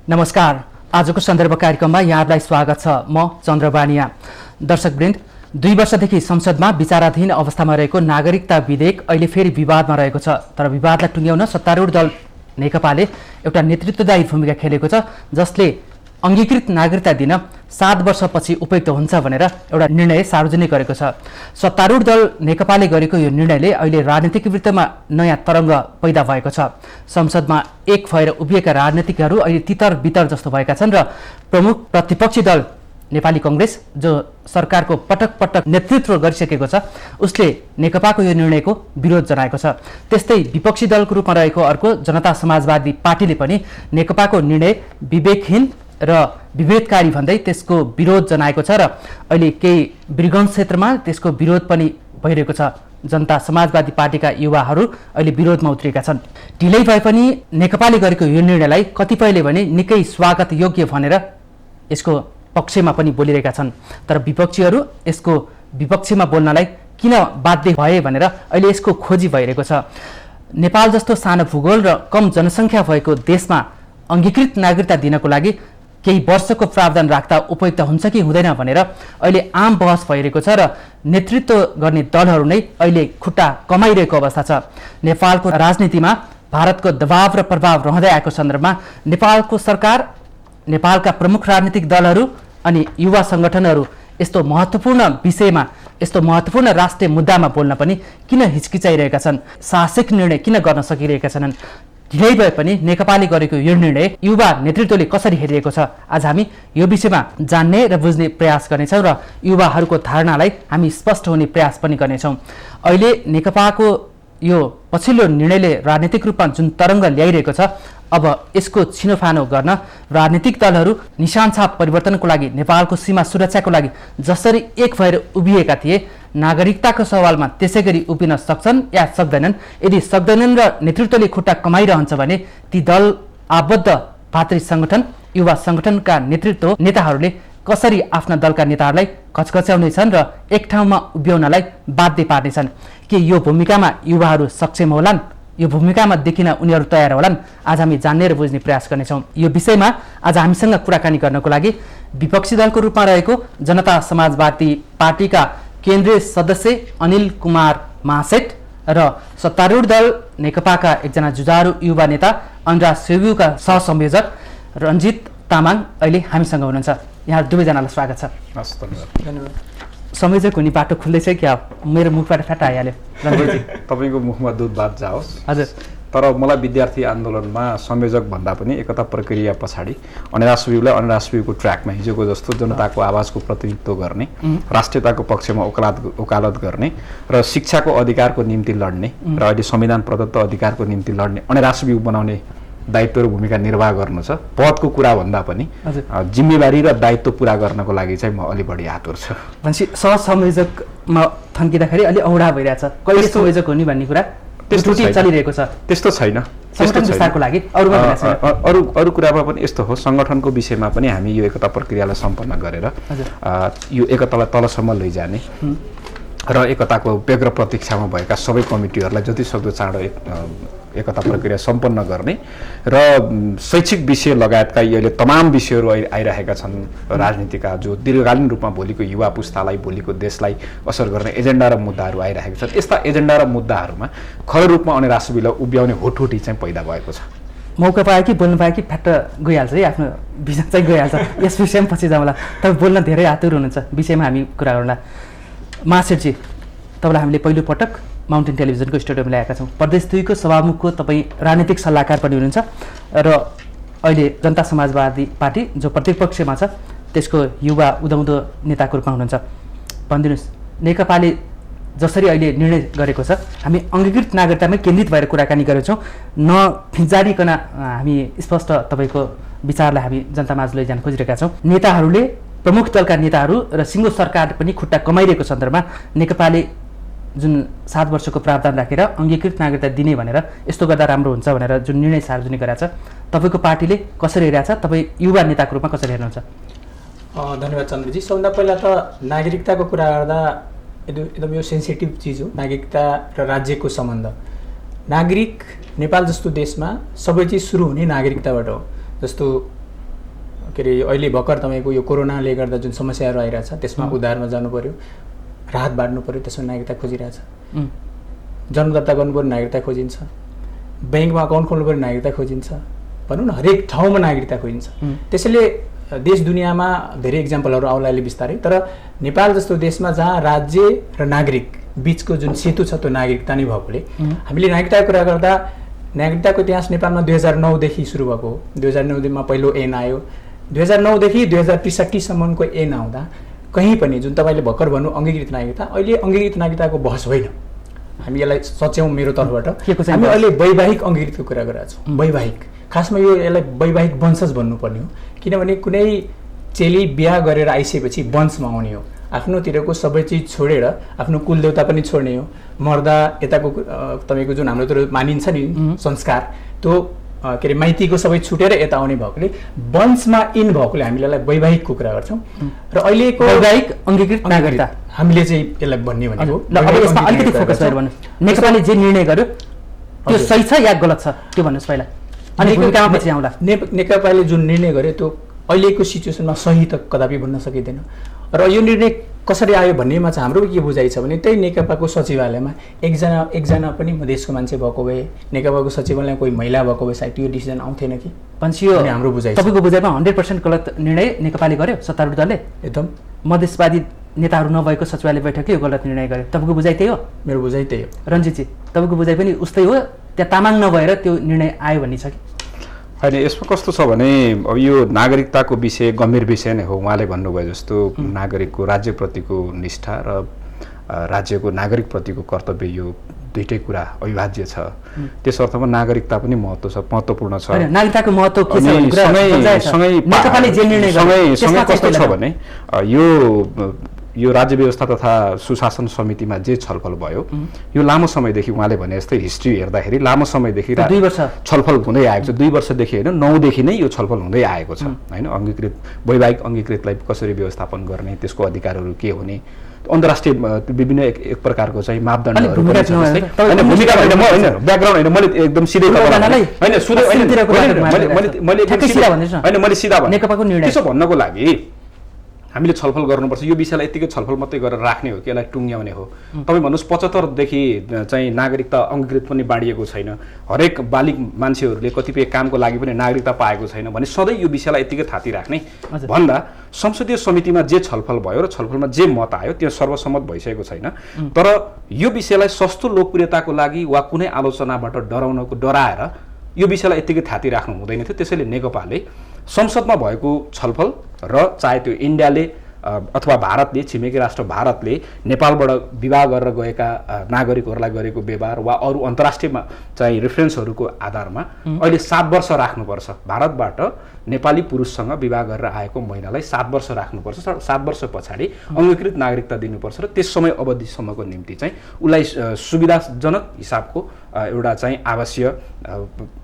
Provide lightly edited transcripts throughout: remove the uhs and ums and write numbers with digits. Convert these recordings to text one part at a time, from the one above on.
नमस्कार। आजको सन्दर्भ कार्यक्रममा यहाँलाई स्वागत छ। म चन्द्रबानिया। दर्शकवृन्द, 2 वर्षदेखि संसदमा विचाराधीन अवस्थामा रहेको नागरिकता विधेयक अहिले फेरि विवादमा रहेको छ। तर विवादलाई टुङ्ग्याउन सत्तारूढ दल नेकपाले एउटा नेतृत्वदायी भूमिका खेलेको छ, जसले अंगीकृत नागरिकता दिन 7 वर्षपछि उपयुक्त हुन्छ भनेर एउटा निर्णय सार्वजनिक गरेको छ। सत्तारूढ दल नेकपाले गरेको यो निर्णयले अहिले राजनीतिक वृत्तमा नयाँ तरङ्ग पैदा भएको छ। संसदमा एक भएर उभिएका राजनीतिकहरू अहिले तितर बितर जस्तो भएका छन् र प्रमुख प्रतिपक्षी दल नेपाली कांग्रेस, जो सरकारको पटक पटक नेतृत्व गरिसकेको छ, उसले नेकपाको यो निर्णयको विरोध जनाएको छ। त्यस्तै विपक्षी दलको रूपमा रहेको अर्को जनता समाजवादी पार्टीले पनि नेकपाको निर्णय विवेकहीन र विभेदकारी भन्दै त्यसको विरोध जनाएको छ र अहिले केही वृगन क्षेत्रमा त्यसको विरोध पनि भइरहेको छ। जनता समाजवादी पार्टीका युवाहरू अहिले विरोधमा उत्रिएका छन्। ढिलै भए पनि नेकपाले गरेको यो निर्णयलाई कतिपयले भने निकै स्वागत योग्य भनेर यसको पक्षमा पनि बोलिरहेका छन्। तर विपक्षीहरू यसको विपक्षमा बोल्नलाई किन बाध्य भए भनेर अहिले यसको खोजी भइरहेको छ। नेपाल जस्तो सानो भूगोल र कम जनसङ्ख्या भएको देशमा अंगीकृत नागरिकता दिनको लागि केही वर्षको प्रावधान राख्दा उपयुक्त हुन्छ कि हुँदैन भनेर अहिले आम बहस भइरहेको छ र नेतृत्व गर्ने दलहरू नै अहिले खुट्टा कमाइरहेको अवस्था छ। नेपालको राजनीतिमा भारतको दबाव र प्रभाव रहँदै आएको सन्दर्भमा नेपालको सरकार, नेपालका प्रमुख राजनीतिक दलहरू अनि युवा संगठनहरू यस्तो महत्त्वपूर्ण विषयमा, यस्तो महत्त्वपूर्ण राष्ट्रिय मुद्दामा बोल्न पनि किन हिचकिचाइरहेका छन्? साहसिक निर्णय किन गर्न सकिरहेका छैनन्? ढिलै भए पनि नेकपाले गरेको यो निर्णय युवा नेतृत्वले कसरी हेरिएको छ, आज हामी यो विषयमा जान्ने र बुझ्ने प्रयास गर्नेछौँ र युवाहरूको धारणालाई हामी स्पष्ट हुने प्रयास पनि गर्नेछौँ। अहिले नेकपाको यो पछिल्लो निर्णयले राजनीतिक रूपमा जुन तरङ्ग ल्याइरहेको छ, अब यसको छिनोफानो गर्न राजनीतिक दलहरू निशानछाप परिवर्तनको लागि, नेपालको सीमा सुरक्षाको लागि जसरी एक भएर उभिएका थिए, नागरिकताको सवालमा त्यसै गरी उभिन सक्छन् या सक्दैनन्? यदि सक्दैनन् र नेतृत्वले खुट्टा कमाइरहन्छ भने ती दल आबद्ध भातृ सङ्गठन, युवा सङ्गठनका नेताहरूले कसरी आफ्ना दलका नेताहरूलाई कचकच्याउनेछन् र एक ठाउँमा उभ्याउनलाई बाध्य पार्नेछन्? के यो भूमिकामा युवाहरू सक्षम होलान्? यो भूमिकामा देखिन उनीहरू तयार होलान्? आज हामी जान्ने र बुझ्ने प्रयास गर्नेछौँ। यो विषयमा आज हामीसँग कुराकानी गर्नको लागि विपक्षी दलको रूपमा रहेको जनता समाजवादी पार्टीका केन्द्रीय सदस्य अनिल कुमार महासेठ र सत्तारूढ दल नेकपाका एकजना जुझारू युवा नेता अनुराग सेव्युका सहसंयोजक रञ्जित तामाङ अहिले हामीसँग हुनुहुन्छ। यहाँ दुवैजनालाई स्वागत छ। धन्यवाद। संयोजक हुने बाटो खुल्दैछ क्या? मेरो मुखबाट फ्याट आइहाल्यो। रञ्जितजी, तपाईँको मुखमा दुध भात जाओस्। हजुर। तर मलाई विद्यार्थी आन्दोलनमा संयोजक भन्दा पनि एकता प्रक्रिया पछाडि अनिरासुवीलाई अनिरासुवीको ट्र्याकमा हिजोको जस्तो जनताको आवाजको प्रतिनिधित्व गर्ने, राष्ट्रियताको पक्षमा वकालत गर्ने र शिक्षाको अधिकारको निम्ति लड्ने र अहिले संविधान प्रदत्त अधिकारको निम्ति लड्ने अनिरासुवी बनाउने दायित्व र भूमिका निर्वाह गर्नु छ। पदको कुरा भन्दा पनि जिम्मेवारी र दायित्व पुरा गर्नको लागि चाहिँ म अलि बढी आतुर छु। भनेपछि सहसंयोजकमा थन्किँदाखेरि अलि औडा भइरहेछ, कहिले संयोजक हुने भन्ने कुरा त्यस्तो चलिरहेको छ? त्यस्तो छैन। विस्तारको लागि अरू कुरामा पनि यस्तो हो, सङ्गठनको विषयमा पनि हामी यो एकता प्रक्रियालाई सम्पन्न गरेर यो एकतालाई तलसम्म लैजाने र एकताको व्यग्र प्रतीक्षामा भएका सबै कमिटीहरूलाई जतिसक्दो चाँडो एकता प्रक्रिया सम्पन्न गर्ने र शैक्षिक विषय लगायतका अहिले तमाम विषयहरू आइरहेका छन् राजनीतिका, जो दीर्घकालीन रूपमा भोलिको युवा पुस्तालाई, भोलिको देशलाई असर गर्ने एजेन्डा र मुद्दाहरू आइरहेका छन्। यस्ता एजेन्डा र मुद्दाहरूमा खर रूपमा अनिरासुवीलाई उभ्याउने होठोटी चाहिँ पैदा भएको छ। मौका पायो कि बोल्नु पायो कि फ्याट्ट गइहाल्छ है, आफ्नो विषय चाहिँ गइहाल्छ। यस विषयमा पछि जाउँला। तपाईँ बोल्न धेरै आतुर हुनुहुन्छ, विषयमा हामी कुरा गरौँला। महासेठजी, तपाईँलाई हामीले पहिलो पटक माउन्टेन टेलिभिजनको स्टुडियोमा ल्याएका छौँ। प्रदेश 2 को सभामुखको तपाईँ राजनीतिक सल्लाहकार पनि हुनुहुन्छ र अहिले जनता समाजवादी पार्टी जो प्रतिपक्षमा छ त्यसको युवा उदाउँदो नेताको रूपमा हुनुहुन्छ। भनिदिनुहोस्, नेकपाले जसरी अहिले निर्णय गरेको छ, हामी अंगीकृत नागरिकतामै केन्द्रित भएर कुराकानी गरेछौँ, नफिजारिकन हामी स्पष्ट तपाईँको विचारलाई हामी जनतामाझ लैजान खोजिरहेका छौँ। नेताहरूले, प्रमुख दलका नेताहरू र सिङ्गो सरकार पनि खुट्टा कमाइरहेको सन्दर्भमा नेकपाले जुन 7 वर्षको प्रावधान राखेर अंगीकृत नागरिकता दिने भनेर, यस्तो गर्दा राम्रो हुन्छ भनेर जुन निर्णय सार्वजनिक गरेको छ, तपाईँको पार्टीले कसरी हेरेको छ? तपाईँ युवा नेताको रूपमा कसरी हेर्नुहुन्छ? धन्यवाद चन्द्रजी। सबभन्दा पहिला त नागरिकताको कुरा गर्दा एकदम यो सेन्सिटिभ चिज हो, नागरिकता र राज्यको सम्बन्ध। नागरिक नेपाल जस्तो देशमा सबै चिज सुरु हुने नागरिकताबाट हो। जस्तो के अरे अहिले भर्खर तपाईँको यो कोरोनाले गर्दा जुन समस्याहरू आइरहेछ त्यसमा उद्धारमा जानु पर्यो, राहत बाँड्नु पर्यो, त्यसमा नागरिकता खोजिरहेछ। जन्मदत्ता गर्नु पर्यो, नागरिकता खोजिन्छ। ब्याङ्कमा अकाउन्ट खोल्नु पर्यो, नागरिकता खोजिन्छ। भनौँ न हरेक ठाउँमा नागरिकता खोजिन्छ। त्यसैले देश दुनियाँमा धेरै इक्जाम्पलहरू आउला अहिले बिस्तारै, तर नेपाल जस्तो देशमा जहाँ राज्य र नागरिक बिचको जुन सेतु छ त्यो नागरिकता नै भएकोले हामीले नागरिकताको कुरा गर्दा नागरिकताको इतिहास नेपालमा 2009देखि सुरु भएको हो। 2009मा पहिलो ऐन आयो। 2009देखि 2063सम्मको ऐन आउँदा कहीँ पनि जुन तपाईँले भर्खर भन्नु अङ्गीकृत नागरिकता, अहिले अङ्गीकृत नागरिकताको बहस होइन। हामी यसलाई सच्याउँ मेरो तर्फबाट। हामी अहिले वैवाहिक अङ्गीकृतको कुरा गरिरहेका छौँ। वैवाहिक खासमा यो यसलाई वैवाहिक वंशज भन्नुपर्ने हो, किनभने कुनै चेली बिहा गरेर आइसकेपछि वंशमा आउने हो। आफ्नोतिरको सबै चिज छोडेर आफ्नो कुलदेवता पनि छोड्ने हो। मर्दा यताको तपाईँको जुन हाम्रोतिर मानिन्छ नि संस्कार, त्यो के अरे माइतीको सबै छुटेर यता आउने भएकोले वंशमा इन भएकोले हामीले यसलाई वैवाहिकको कुरा गर्छौँ। र अहिलेको वैवाहिक अङ्गीकृत नागरिकता हामीले चाहिँ यसलाई भन्ने भनेको। ल अब यसमा अलिकति फोकस गरेर भन्नु, नेकपाले जे निर्णय गर्यो त्यो सही छ या गलत छ त्यो भन्नुहोस् पहिला, अनि भूमिकामा पछि आउँला। नेकपाले जुन निर्णय गर्यो त्यो अहिलेको सिचुएसनमा सही त कदापि भन्न सकिँदैन। र यो निर्णय कसरी आयो भन्नेमा चाहिँ हाम्रो के बुझाइ छ भने त्यही नेकपाको सचिवालयमा एकजना पनि मधेसको मान्छे भएको भए, नेकपाको सचिवालयमा कोही महिला भएको भए सायद यो डिसिजन आउँथेन कि भनेपछि यो हाम्रो बुझाइ। तपाईँको बुझाइमा 100% गलत निर्णय नेकपाले गर्यो सत्तारूढ दलले? एकदम मधेसवादी नेताहरू नभएको सचिवालय बैठकले यो गलत निर्णय गर्यो। तपाईँको बुझाइ त्यही हो? मेरो बुझाइ त्यही हो। रञ्जितजी तपाईँको बुझाइ पनि उस्तै हो? त्यहाँ तामाङ नभएर त्यो निर्णय आयो भन्ने छ कि? होइन, यसमा कस्तो छ भने अब यो नागरिकताको विषय गम्भीर विषय नै हो। उहाँले भन्नुभयो जस्तो नागरिकको राज्यप्रतिको निष्ठा र राज्यको नागरिकप्रतिको कर्तव्य यो दुईटै कुरा अविभाज्य छ। त्यस अर्थमा नागरिकता पनि महत्त्वपूर्ण छ। नागरिकताको महत्त्व के छ? सँगै कस्तो छ भने यो राज्य व्यवस्था तथा सुशासन समितिमा जे छलफल भयो यो लामो समयदेखि, उहाँले भने जस्तै हिस्ट्री हेर्दाखेरि लामो समयदेखि 2 वर्ष छलफल हुँदै आएको छ। 2 वर्षदेखि होइन 9देखि नै यो छलफल हुँदै आएको छ होइन। अङ्गीकृत वैवाहिक अङ्गीकृतलाई कसरी व्यवस्थापन गर्ने, त्यसको अधिकारहरू के हुने, अन्तर्राष्ट्रिय विभिन्न एक प्रकारको चाहिँ मापदण्डहरू पनि छ। होइन भूमिका होइन, म होइन ब्याकग्राउन्ड होइन, मैले एकदम सिधै होइन मैले सिधा भने नेकपाको निर्णय त्यसो भन्नको लागि हामीले छलफल गर्नुपर्छ। यो विषयलाई यतिकै छलफल मात्रै गरेर राख्ने हो कि यसलाई टुङ्ग्याउने हो? तपाईँ भन्नुहोस् 75देखि चाहिँ नागरिकता अङ्गीकृत पनि बाँडिएको छैन। हरेक बालिग मान्छेहरूले कतिपय कामको लागि पनि नागरिकता पाएको छैन भने सधैँ यो विषयलाई यतिकै थाती राख्ने भन्दा संसदीय समितिमा जे छलफल भयो र छलफलमा जे मत आयो त्यो सर्वसम्मत भइसकेको छैन। तर यो विषयलाई सस्तो लोकप्रियताको लागि वा कुनै आलोचनाबाट डराएर यो विषयलाई यतिकै थाती राख्नु हुँदैन थियो। त्यसैले नेकपाले संसदमा भएको छलफल र चाहे त्यो इन्डियाले अथवा भारतले, छिमेकी राष्ट्र भारतले नेपालबाट विवाह गरेर गएका नागरिकहरूलाई गरेको व्यवहार वा अरू अन्तर्राष्ट्रिय चाहिँ रेफरेन्सहरूको आधारमा अहिले 7 वर्ष राख्नुपर्छ। भारतबाट नेपाली पुरुषसँग विवाह गरेर आएको महिलालाई 7 वर्ष राख्नुपर्छ। 7 वर्ष पछाडि अङ्गीकृत नागरिकता दिनुपर्छ र त्यस समय अवधिसम्मको निम्ति चाहिँ उसलाई सुविधाजनक हिसाबको एउटा चाहिँ आवासीय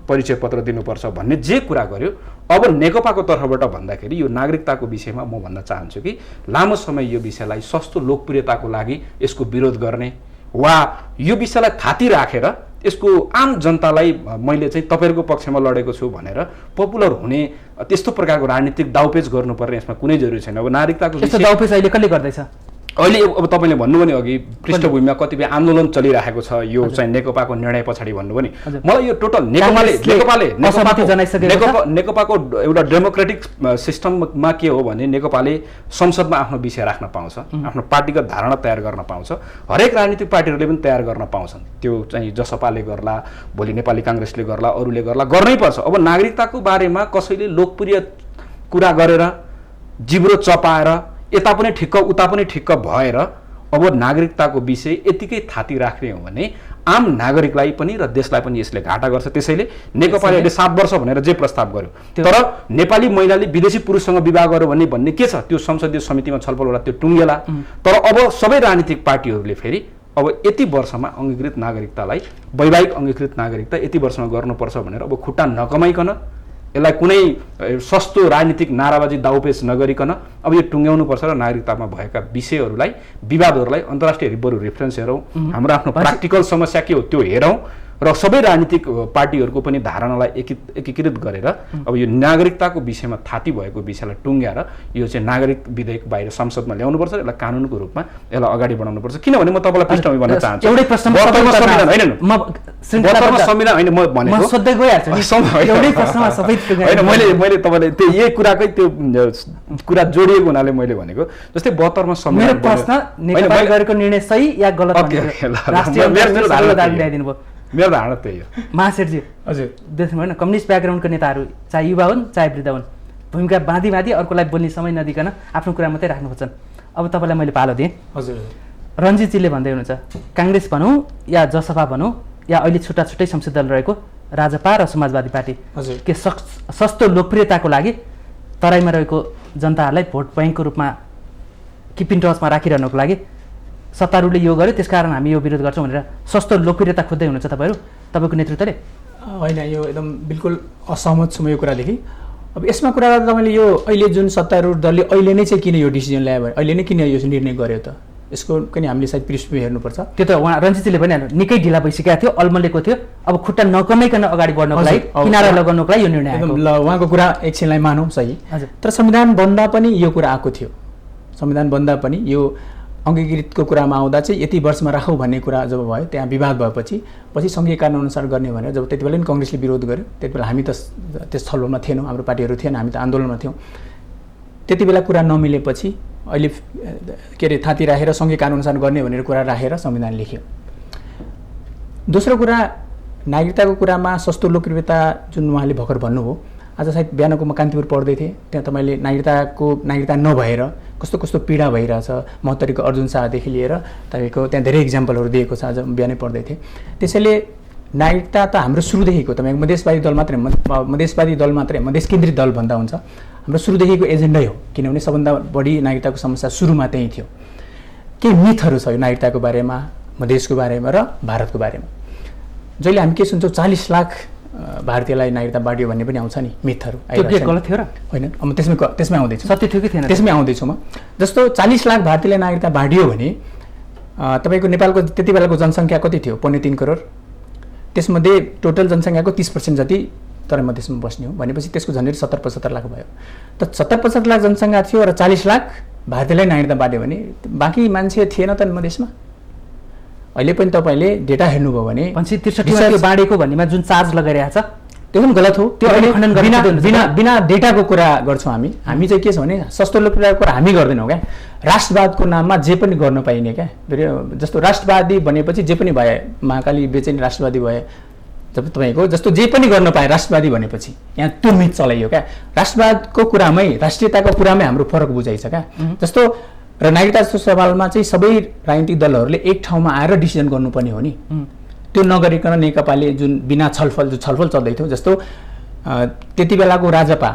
परिचय पत्र दिनुपर्छ भन्ने जे कुरा गर्यो। अब नेकपाको तर्फबाट भन्दाखेरि यो नागरिकताको विषयमा म भन्न चाहन्छु कि लामो समय यो विषयलाई सस्तो लोकप्रियताको लागि यसको विरोध गर्ने वा यो विषयलाई थाती राखेर यसको आम जनतालाई मैले चाहिँ तपाईँहरूको पक्षमा लडेको छु भनेर पपुलर हुने त्यस्तो प्रकारको राजनीतिक दाउपेच गर्नुपर्ने यसमा कुनै जरुरी छैन। अब नागरिकताको विषय दाउपेच अहिले कसले गर्दैछ? अहिले अब तपाईँले भन्नुभयो नि अघि पृष्ठभूमिमा कतिपय आन्दोलन चलिरहेको छ यो चाहिँ नेकपाको निर्णय पछाडि भन्नुभयो नि। मलाई यो टोटल नेकपाको एउटा डेमोक्रेटिक सिस्टममा के हो भने नेकपाले संसदमा आफ्नो विषय राख्न पाउँछ, आफ्नो पार्टीगत धारणा तयार गर्न पाउँछ। हरेक राजनीतिक पार्टीहरूले पनि तयार गर्न पाउँछन्। त्यो चाहिँ जसपाले गर्ला, भोलि नेपाली काङ्ग्रेसले गर्ला, अरूले गर्ला, गर्नै पर्छ। अब नागरिकताको बारेमा कसैले लोकप्रिय कुरा गरेर जिब्रो चपाएर यता पनि ठिक्क उता पनि ठिक्क भएर अब नागरिकताको विषय यतिकै थाती राख्ने हो भने आम नागरिकलाई पनि र देशलाई पनि यसले घाटा गर्छ। त्यसैले नेकपाले 7 वर्ष भनेर जे प्रस्ताव गर्यो, तर नेपाली महिलाले विदेशी पुरुषसँग विवाह गर्यो भन्ने के छ त्यो संसदीय समितिमा छलफल होला, त्यो टुङ्गेला। तर अब सबै राजनीतिक पार्टीहरूले फेरि अब यति वर्षमा अङ्गीकृत नागरिकतालाई वैवाहिक अङ्गीकृत नागरिकता यति वर्षमा गर्नुपर्छ भनेर अब खुट्टा नकमाइकन यसलाई कुनै सस्तो राजनीतिक नाराबाजी दाउपेच नगरिकन अब यो टुङ्ग्याउनुपर्छ र नागरिकतामा भएका विषयहरूलाई, विवादहरूलाई अन्तर्राष्ट्रिय बरु रेफरेन्स हेरौँ, हाम्रो आफ्नो प्र्याक्टिकल समस्या के हो त्यो हेरौँ र सबै राजनीतिक पार्टीहरूको पनि धारणालाई एकीकृत गरेर अब यो नागरिकताको विषयमा थाती भएको विषयलाई टुङ्ग्याएर यो चाहिँ नागरिक विधेयक बाहिर संसदमा ल्याउनुपर्छ, यसलाई कानुनको रूपमा यसलाई अगाडि बढाउनुपर्छ। किनभने म तपाईँलाई पृष्ठभूमि भन्न चाहन्छु, एउटै प्रश्न संविधान होइन म भनेको होइन, मैले तपाईँलाई त्यो यही कुराकै त्यो कुरा जोडिएको हुनाले मैले भनेको जस्तै 72 मा संविधान गरेको निर्णय सही या गलत मेरो धारणा त्यही हो। महाशेठजी, हजुर, देख्नु भएन कम्युनिस्ट ब्याकग्राउन्डको नेताहरू चाहे युवा हुन् चाहे वृद्ध हुन्, भूमिका बाँधी अर्कोलाई बोल्ने समय नदिकन आफ्नो कुरा मात्रै राख्नु खोज्छन्। अब तपाईँलाई मैले पालो दिएँ। हजुर, रञ्जितजीले भन्दै हुनुहुन्छ काङ्ग्रेस भनौँ या जसपा भनौँ या अहिले छुट्टा छुट्टै संसदीय दल रहेको राजपा र समाजवादी पार्टी के सस्तो लोकप्रियताको लागि तराईमा रहेको जनताहरूलाई भोट ब्याङ्कको रूपमा किपिङ टचमा राखिरहनुको लागि सत्तारूढले यो गर्यो त्यसकारण हामी यो विरोध गर्छौँ भनेर सस्तो लोकप्रियता खोज्दै हुनुहुन्छ तपाईँको नेतृत्वले? होइन, यो एकदम बिल्कुल असहमत छु म यो कुरादेखि। अब यसमा कुरा गर्दा मैले यो अहिले जुन सत्तारूढ दलले अहिले नै चाहिँ किन यो डिसिजन ल्यायो भने, अहिले नै किन यो निर्णय गर्यो त, यसको पनि हामीले सायद पृष्ठभूमि हेर्नुपर्छ। त्यो त उहाँ रञ्जितजीले भनिहाल्नु निकै ढिला भइसकेको थियो, अल्मलेको थियो, अब खुट्टा नकमाइकन अगाडि बढ्नको लागि किनारा लगाउनको लागि यो निर्णय आएको। ल, उहाँको कुरा एकछिनलाई मानौँ सही, तर संविधान बन्दा पनि यो कुरा आएको थियो। संविधान बन्दा पनि यो अङ्गीकृतको कुरामा आउँदा चाहिँ यति वर्षमा राखौँ भन्ने कुरा जब भयो, त्यहाँ विवाद भएपछि सङ्घीय कानुन अनुसार गर्ने भनेर जब त्यति बेला पनि कङ्ग्रेसले विरोध गर्यो, त्यति बेला हामी त त्यस छलफलमा थिएनौँ, हाम्रो पार्टीहरू थिएन, हामी त आन्दोलनमा थियौँ। त्यति बेला कुरा नमिलेपछि अहिले के अरे थाती राखेर सङ्घीय कानुन अनुसार गर्ने भनेर कुरा राखेर संविधान लेख्यो। दोस्रो कुरा, नागरिकताको कुरामा सस्तो लोकप्रियता जुन उहाँले भर्खर भन्नुभयो, आज सायद बिहानको म कान्तिपुर पढ्दै थिएँ, त्यहाँ तपाईँले नागरिकता नभएर कस्तो कस्तो पीडा भइरहेछ, महोत्तरीको अर्जुन शाहदेखि लिएर तपाईँको त्यहाँ धेरै इक्जाम्पलहरू दिएको छ, आज बिहानै पढ्दै थिएँ। त्यसैले नागरिकता त हाम्रो सुरुदेखिको तपाईँको मधेसवादी दल मात्रै मधेस केन्द्रित दल भन्दा हुन्छ, हाम्रो सुरुदेखिको एजेन्डै हो, किनभने सबभन्दा बढी नागरिकताको समस्या सुरुमा त्यही थियो। केही मिथहरू छ यो नागरिकताको बारेमा, मधेसको बारेमा र भारतको बारेमा। जहिले हामी के सुन्छौँ 40 लाख भारतीयलाई नागरिकता बाँडियो भन्ने पनि आउँछ नि मिथहरू, गलत थियो र होइन? अब त्यसमै आउँदैछु, सत्य थियो कि थिएन त्यसमै आउँदैछु म। जस्तो 40 लाख भारतीयलाई नागरिकता बाँडियो भने तपाईँको नेपालको त्यति बेलाको जनसङ्ख्या कति थियो? 3.25 करोड। त्यसमध्ये टोटल जनसङ्ख्याको 30% जति तराई मधेसमा बस्ने हो भनेपछि त्यसको झन्डै 70-75 लाख भयो। त 70-75 लाख जनसङ्ख्या थियो र 40 लाख भारतीयलाई नागरिकता बाँड्यो भने बाँकी मान्छे थिएन त मधेसमा? अहिले पनि तपाईँले डेटा हेर्नुभयो भने 63 बाँडेको भन्नेमा जुन चार्ज लगाइरहेको छ त्यो पनि गलत हो। त्यो अहिले खण्डन बिना डेटाको कुरा गर्छौँ हामी चाहिँ के छ भने सस्तो लोकप्रियताको कुरा हामी गर्दैनौँ क्या, राष्ट्रवादको नाममा जे पनि गर्न पाइने क्या। जस्तो राष्ट्रवादी भनेपछि जे पनि भए, महाकाली बेचैनी राष्ट्रवादी भए, जब तपाईँको जस्तो जे पनि गर्न पाए राष्ट्रवादी भनेपछि यहाँ त्यो मिथ चलाइयो क्या। राष्ट्रवादको कुरामै, राष्ट्रियताको कुरामै हाम्रो फरक बुझाइ छ क्या। जस्तो र नागरिकता जस्तो सवालमा चाहिँ सबै राजनीतिक दलहरूले एक ठाउँमा आएर डिसिजन गर्नुपर्ने हो नि, त्यो नगरिकन नेकपाले जुन बिना छलफल चल्दै थियो, जस्तो त्यति बेलाको राजपा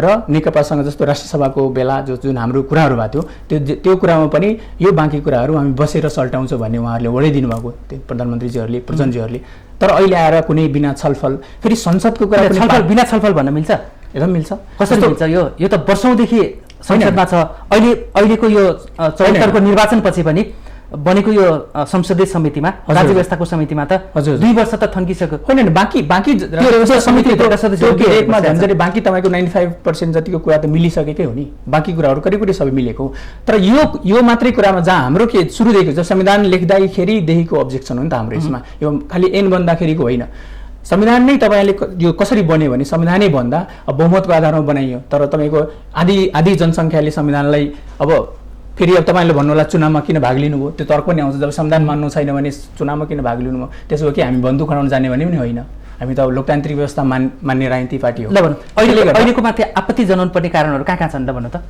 र नेकपासँग जस्तो राष्ट्रिय सभाको बेला जुन हाम्रो कुराहरू भएको थियो, त्यो कुरामा पनि यो बाँकी कुराहरू हामी बसेर सल्टाउँछौँ भन्ने उहाँहरूले वडाइदिनु भएको त्यो प्रधानमन्त्रीजीहरूले, प्रधानजीहरूले। तर अहिले आएर कुनै बिना छलफल, फेरि संसदको कुरा बिना छलफल भन्न मिल्छ? एकदम मिल्छ। कस्तो मिल्छ? यो त वर्षौँदेखि संसदमा छ। अहिलेको यो 74को निर्वाचनपछि पनि बनेको यो संसदीय समितिमा, राज्य व्यवस्थाको समितिमा त 2 वर्ष त थन्किसक्यो। होइन, बाँकी समितिमा झन्झरी बाँकी तपाईँको 95% जतिको कुरा त मिलिसकेकै हो नि, बाँकी कुराहरू करिब सबै मिलेको। तर यो मात्रै कुरामा जहाँ हाम्रो के सुरुदेखि जब संविधान लेख्दाखेरिदेखिको अब्जेक्सन हो नि त हाम्रो यसमा, यो खालि ऐन बन्दाखेरिको होइन। संविधान नै तपाईँले यो कसरी बन्यो भने संविधानै भन्दा अब बहुमतको आधारमा बनाइयो, तर तपाईँको आधी जनसङ्ख्याले संविधानलाई अब फेरि अब तपाईँले भन्नु होला चुनावमा किन भाग लिनुभयो, त्यो तर्क पनि आउँछ। जब संविधान मान्नु छैन भने चुनावमा किन भाग लिनुभयो? त्यसो हो कि हामी बन्दुक खनाउन जाने भने पनि होइन, हामी त लोकतान्त्रिक व्यवस्था मान्ने राजनीतिक पार्टी हो। ल भन्नु, अहिलेको माथि आपत्ति जनाउनु पर्ने कारणहरू कहाँ छन् त भन्नु त?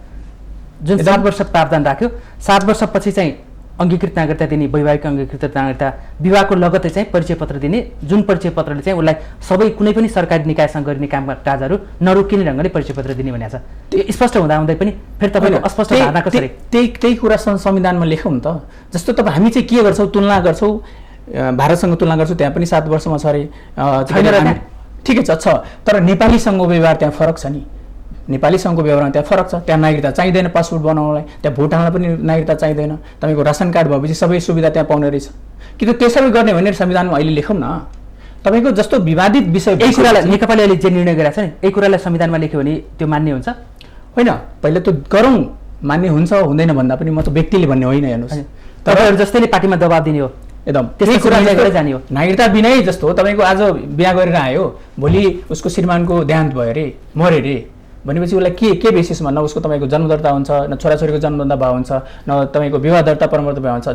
जुन 7 वर्ष प्रावधान राख्यो, 7 वर्षपछि चाहिँ अङ्गीकृत नागरिकता दिने, वैवाहिक अङ्गीकृत नागरिकता, विवाहको लगत्तै चाहिँ परिचय पत्र दिने, जुन परिचय पत्रले चाहिँ उसलाई सबै कुनै पनि सरकारी निकायसँग गरिने कामकाजहरू नरोकिने ढङ्गले परिचय पत्र दिने भनेको छ। त्यो स्पष्ट हुँदै पनि फेरि तपाईँको अस्पष्ट धारणा कसरी? त्यही कुरा संविधानमा लेखौँ नि त। जस्तो तपाईँ हामी चाहिँ के गर्छौँ, तुलना गर्छौँ, भारतसँग तुलना गर्छौँ, त्यहाँ पनि 7 वर्षमा छ अरे, ठिकै छ, तर नेपालीसँग व्यवहार त्यहाँ फरक छ नि। नेपालीसँगको व्यवहारमा त्यहाँ फरक छ। त्यहाँ नागरिकता चाहिँदैन पासपोर्ट बनाउनलाई, त्यहाँ भोट हाल्न पनि नागरिकता चाहिँदैन, तपाईँको रासन कार्ड भएपछि सबै सुविधा त्यहाँ पाउने रहेछ। कि त त्यसरी गर्ने भनेर संविधानमा अहिले लेखौँ न। तपाईँको जस्तो विवादित विषय यही कुरालाई नेकपाले अहिले जे निर्णय गरेको छ नि यही कुरालाई संविधानमा लेख्यो भने त्यो मान्य हुन्छ? होइन, पहिले त गरौँ, मान्य हुन्छ हुँदैन भन्दा पनि म त व्यक्तिले भन्ने होइन। हेर्नुहोस्, तपाईँहरू जस्तैले पार्टीमा दबाब दिने हो, एकदम त्यसै कुरा गरेर जाने हो। नागरिकता बिनै जस्तो तपाईँको आज बिहा गरेर आयो, भोलि उसको श्रीमानको देहान्त भयो अरे, मऱ्यो अरे भनेपछि उसलाई के बेसिसमा न उसको तपाईँको जन्मदर्ता हुन्छ, न छोराछोरीको जन्मदर्ता भयो हुन्छ, न तपाईँको विवाह दर्ता प्रमाणपत्र भयो हुन्छ।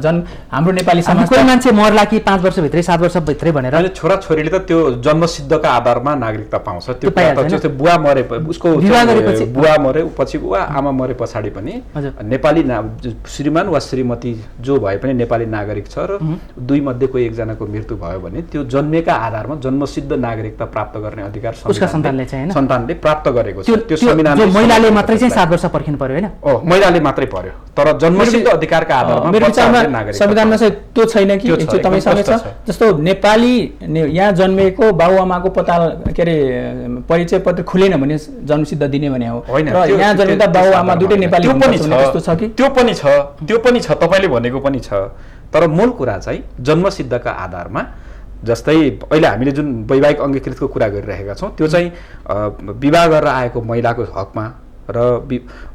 हाम्रो नेपाली समाज कोही मान्छे मर्ला कि 5 वर्षभित्रै 7 वर्षभित्रै भनेर छोराछोरीले त त्यो जन्मसिद्धका आधारमा नागरिकता पाउँछ। त्यो पाइहाल्छ जस्तै बुवा मरे उसको विवाह गरेपछि बुवा मरे पछि वा आमा मरे पछाडि पनि नेपाली श्रीमान वा श्रीमती जो भए पनि नेपाली नागरिक छ र दुई मध्ये कोही एकजनाको मृत्यु भयो भने त्यो जन्मेका आधारमा जन्मसिद्ध नागरिकता प्राप्त गर्ने अधिकार उसका सन्तानले प्राप्त गरेको छ। त्यो महिलाले मात्रै चाहिँ 7 वर्ष पर्खिनु पर्यो हैन? महिलाले मात्रै पर्यो, तर जन्मसिद्ध अधिकारका आधारमा मेरो विचारमा संविधानमा चाहिँ त्यो छैन कि तपाईसँग छ। जस्तो नेपाली यहाँ जन्मेको बाबुआमाको पत्ता के अरे परिचय पत्र खुलेन भने जन्मसिद्ध दिने भने हो, र यहाँ जन्मिँदा बाबुआमा दुटै नेपाली त्यस्तो छ कि त्यो पनि छ तपाईले भनेको पनि छ। तर मूल कुरा चाहिँ जन्मसिद्धका आधारमा जस्तै अहिले हामीले जुन वैवाहिक अङ्गीकृतको कुरा गरिरहेका छौँ त्यो चाहिँ विवाह गरेर आएको महिलाको हकमा र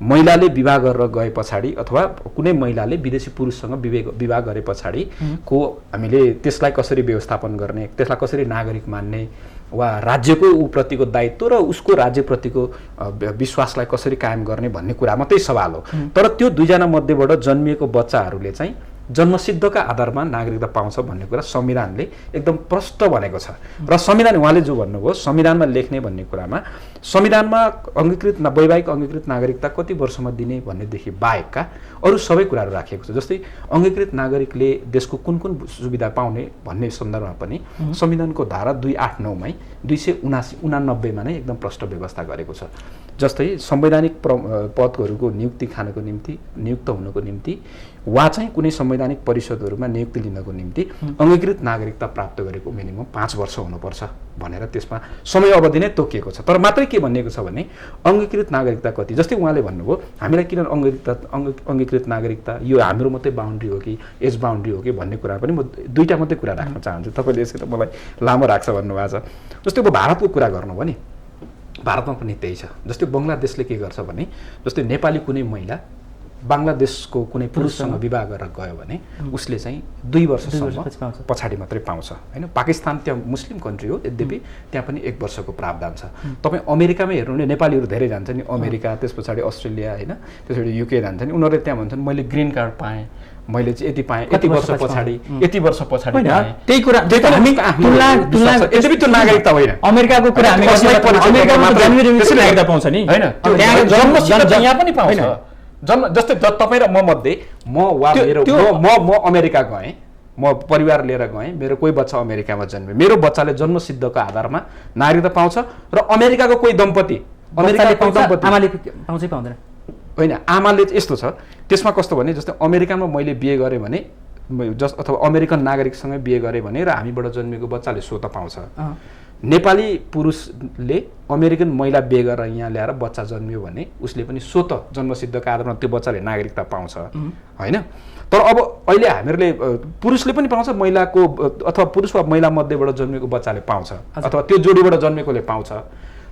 महिलाले विवाह गरेर गए पछाडि अथवा कुनै महिलाले विदेशी पुरुषसँग विवाह गरे पछाडिको हामीले त्यसलाई कसरी व्यवस्थापन गर्ने, त्यसलाई कसरी नागरिक मान्ने वा राज्यको उप्रतिको दायित्व र उसको राज्यप्रतिको विश्वासलाई कसरी कायम गर्ने भन्ने कुरा मात्रै सवाल हो। तर त्यो दुईजना मध्येबाट जन्मिएको बच्चाहरूले चाहिँ जन्मसिद्धका आधारमा नागरिकता पाउँछ भन्ने कुरा संविधानले एकदम प्रष्ट भनेको छ। र संविधान उहाँले जो भन्नुभयो संविधानमा लेख्ने भन्ने कुरामा संविधानमा अङ्गीकृत वैवाहिक अङ्गीकृत नागरिकता कति वर्षमा दिने भन्नेदेखि बाहेकका अरू सबै कुराहरू राखिएको छ। जस्तै अङ्गीकृत नागरिकले देशको कुन कुन सुविधा पाउने भन्ने सन्दर्भमा पनि संविधानको धारा 289मै 289मा नै एकदम प्रष्ट व्यवस्था गरेको छ। जस्तै संवैधानिक पदहरूको नियुक्ति खानको निम्ति, नियुक्त हुनको निम्ति वा चाहिँ कुनै संवैधानिक परिषदहरूमा नियुक्ति लिनको निम्ति अङ्गीकृत नागरिकता प्राप्त गरेको मिनिमम 5 वर्ष हुनुपर्छ भनेर त्यसमा समय अवधि नै तोकिएको छ। तर मात्रै के भनिएको छ भने अङ्गीकृत नागरिकता कति, जस्तै उहाँले भन्नुभयो हामीलाई किन अङ्गीकृत नागरिकता यो हाम्रो मात्रै बााउन्ड्री हो कि एज बााउन्ड्री हो कि भन्ने कुरा पनि म दुईटा मात्रै कुरा राख्न चाहन्छु। तपाईँले यसको त मलाई लामो राख्छ भन्नुभएको छ। जस्तै अब भारतको कुरा गर्नु भने भारतमा पनि त्यही छ। जस्तै बङ्गलादेशले के गर्छ भने जस्तै नेपाली कुनै महिला बङ्गलादेशको कुनै पुरुषसँग विवाह गरेर गयो भने उसले चाहिँ 2 वर्षसम्म पछाडि मात्रै पाउँछ हैन। पाकिस्तान त्यहाँ मुस्लिम कन्ट्री हो, यद्यपि त्यहाँ पनि 1 वर्षको प्रावधान छ। तपाईँ अमेरिकामै हेर्नु भने नेपालीहरू धेरै जान्छ नि अमेरिका, त्यस पछाडि अस्ट्रेलिया हैन, त्यस पछाडि युके जान्छ नि। उनीहरूले त्यहाँ भन्छन् मैले ग्रिन कार्ड पाएँ, मैले चाहिँ यति पाएँ, यति वर्ष पछाडि पाएँ। त्यही कुरा हामी यद्यपि त्यो नागरिकता होइन। अमेरिकाको कुरा हामी अमेरिकामा नागरिकता पाउँछ नि हैन, त्यहाँ जन्मसिद्ध यहाँ पनि पाउँछ। जस्तै तपाईँ र म मध्ये म अमेरिका गएँ, म परिवार लिएर गएँ, मेरो कोही बच्चा अमेरिकामा जन्मे, मेरो बच्चाले जन्मसिद्धको आधारमा नागरिकता पाउँछ र अमेरिकाको कोही दम्पति आमाले पाउँछै पाउँदैन होइन। आमाले यस्तो छ त्यसमा कस्तो भने जस्तै अमेरिकामा मैले बिहे गरेँ भने अथवा अमेरिकन नागरिकसँग बिहे गरेँ भने र हामीबाट जन्मेको बच्चाले स्वतः पाउँछ। नेपाली पुरुषले अमेरिकन महिला बिहे गरेर यहाँ ल्याएर बच्चा जन्मियो भने उसले पनि स्वतः जन्मसिद्धका आधारमा त्यो बच्चाले नागरिकता पाउँछ होइन। तर अब अहिले हामीहरूले पुरुषले पनि पाउँछ, महिलाको अथवा पुरुष वा महिला मध्येबाट जन्मेको बच्चाले पाउँछ अथवा त्यो जोडीबाट जन्मेकोले पाउँछ।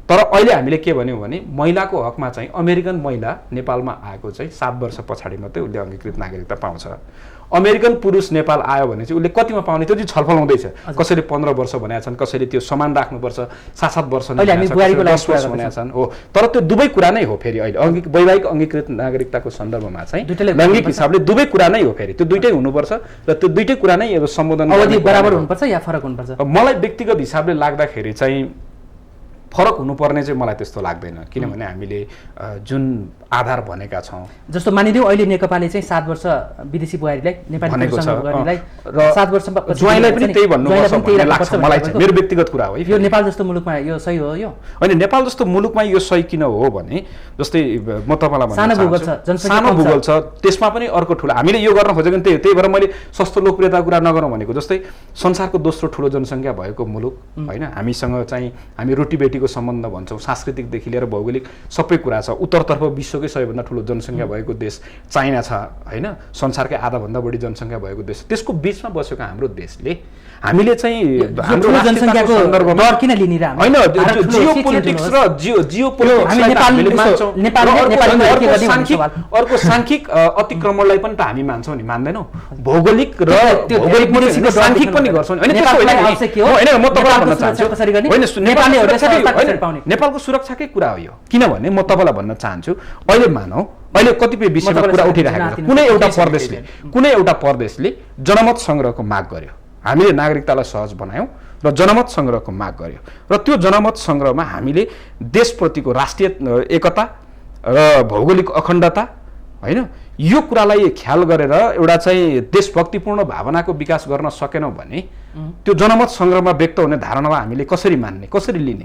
तर अहिले हामीले के भन्यौँ भने महिलाको हकमा चाहिँ अमेरिकन महिला नेपालमा आएको चाहिँ 7 वर्ष पछाडि मात्रै उसले अङ्गीकृत नागरिकता पाउँछ। अमेरिकन पुरुष नेपाल आयो भने चाहिँ उसले कतिमा पाउने त्यो चाहिँ छलफल हुँदैछ। कसैले 15 वर्ष भनेका छन्, कसैले त्यो समान राख्नुपर्छ 7-7 वर्ष 10 वर्ष भनेका छन् हो। तर त्यो दुवै कुरा नै हो। फेरि अहिले वैवाहिक अङ्गीकृत नागरिकताको सन्दर्भमा चाहिँ लैङ्गिक हिसाबले दुवै कुरा नै हो। फेरि त्यो दुइटै हुनुपर्छ र त्यो दुइटै कुरा नै अब सम्बोधन अवधि बराबर हुनुपर्छ या फरक हुनुपर्छ। मलाई व्यक्तिगत हिसाबले लाग्दाखेरि चाहिँ फरक हुनुपर्ने चाहिँ मलाई त्यस्तो लाग्दैन। किनभने हामीले जुन आधार भनेका छौँ जस्तो मानिदिउँ अहिले नेकपाले चाहिँ 7 वर्ष विदेशी बुहारीलाई नेपाली पुरुषसँग गर्नेलाई र 7 वर्ष ज्वाइँलाई पनि त्यही भन्नुपर्छ भन्ने लाग्छ मलाई चाहिँ। मेरो व्यक्तिगत कुरा हो। यो नेपाल जस्तो मुलुकमा यो सही हो? यो होइन, नेपाल जस्तो मुलुकमा यो सही किन हो भने जस्तै म तपाईँलाई भन्छु सानो भूगोल छ, त्यसमा पनि अर्को ठुलो हामीले यो गर्न खोजेको त्यही हो। त्यही भएर मैले सस्तो लोकप्रियता कुरा नगरौँ भनेको। जस्तै संसारको दोस्रो ठुलो जनसङ्ख्या भएको मुलुक होइन, हामीसँग चाहिँ हामी रोटी बेटीको अहिलेको सम्बन्ध भन्छौँ, सांस्कृतिकदेखि लिएर भौगोलिक सबै कुरा छ। उत्तरतर्फ विश्वकै सबैभन्दा ठुलो जनसङ्ख्या भएको देश चाइना छ होइन, संसारकै आधाभन्दा बढी जनसङ्ख्या भएको देश। त्यसको बिचमा बसेको हाम्रो देशले हामीले चाहिँ हाम्रो जनसङ्ख्याको दर किन लिने र होइन, जियोपोलिटिक्स र अर्को सांख्यिक अतिक्रमणलाई पनि त हामी मान्छौँ नि, मान्दैनौँ? भौगोलिक र सांख्यिक पनि गर्छौँ होइन। म तपाईँलाई भन्न चाहन्छु नेपालको सुरक्षाकै कुरा हो यो। किनभने म तपाईँलाई भन्न चाहन्छु अहिले मानौ अहिले कतिपय विषयमा कुरा उठिरहेको छ। कुनै एउटा प्रदेशले जनमत सङ्ग्रहको माग गर्यो, हामीले नागरिकतालाई सहज बनायौँ र जनमत सङ्ग्रहको माग गर्यो र त्यो जनमत सङ्ग्रहमा हामीले देशप्रतिको राष्ट्रिय एकता र भौगोलिक अखण्डता होइन यो कुरालाई ख्याल गरेर एउटा चाहिँ देशभक्तिपूर्ण भावनाको विकास गर्न सकेनौँ भने त्यो जनमत सङ्ग्रहमा व्यक्त हुने धारणालाई हामीले कसरी मान्ने, कसरी लिने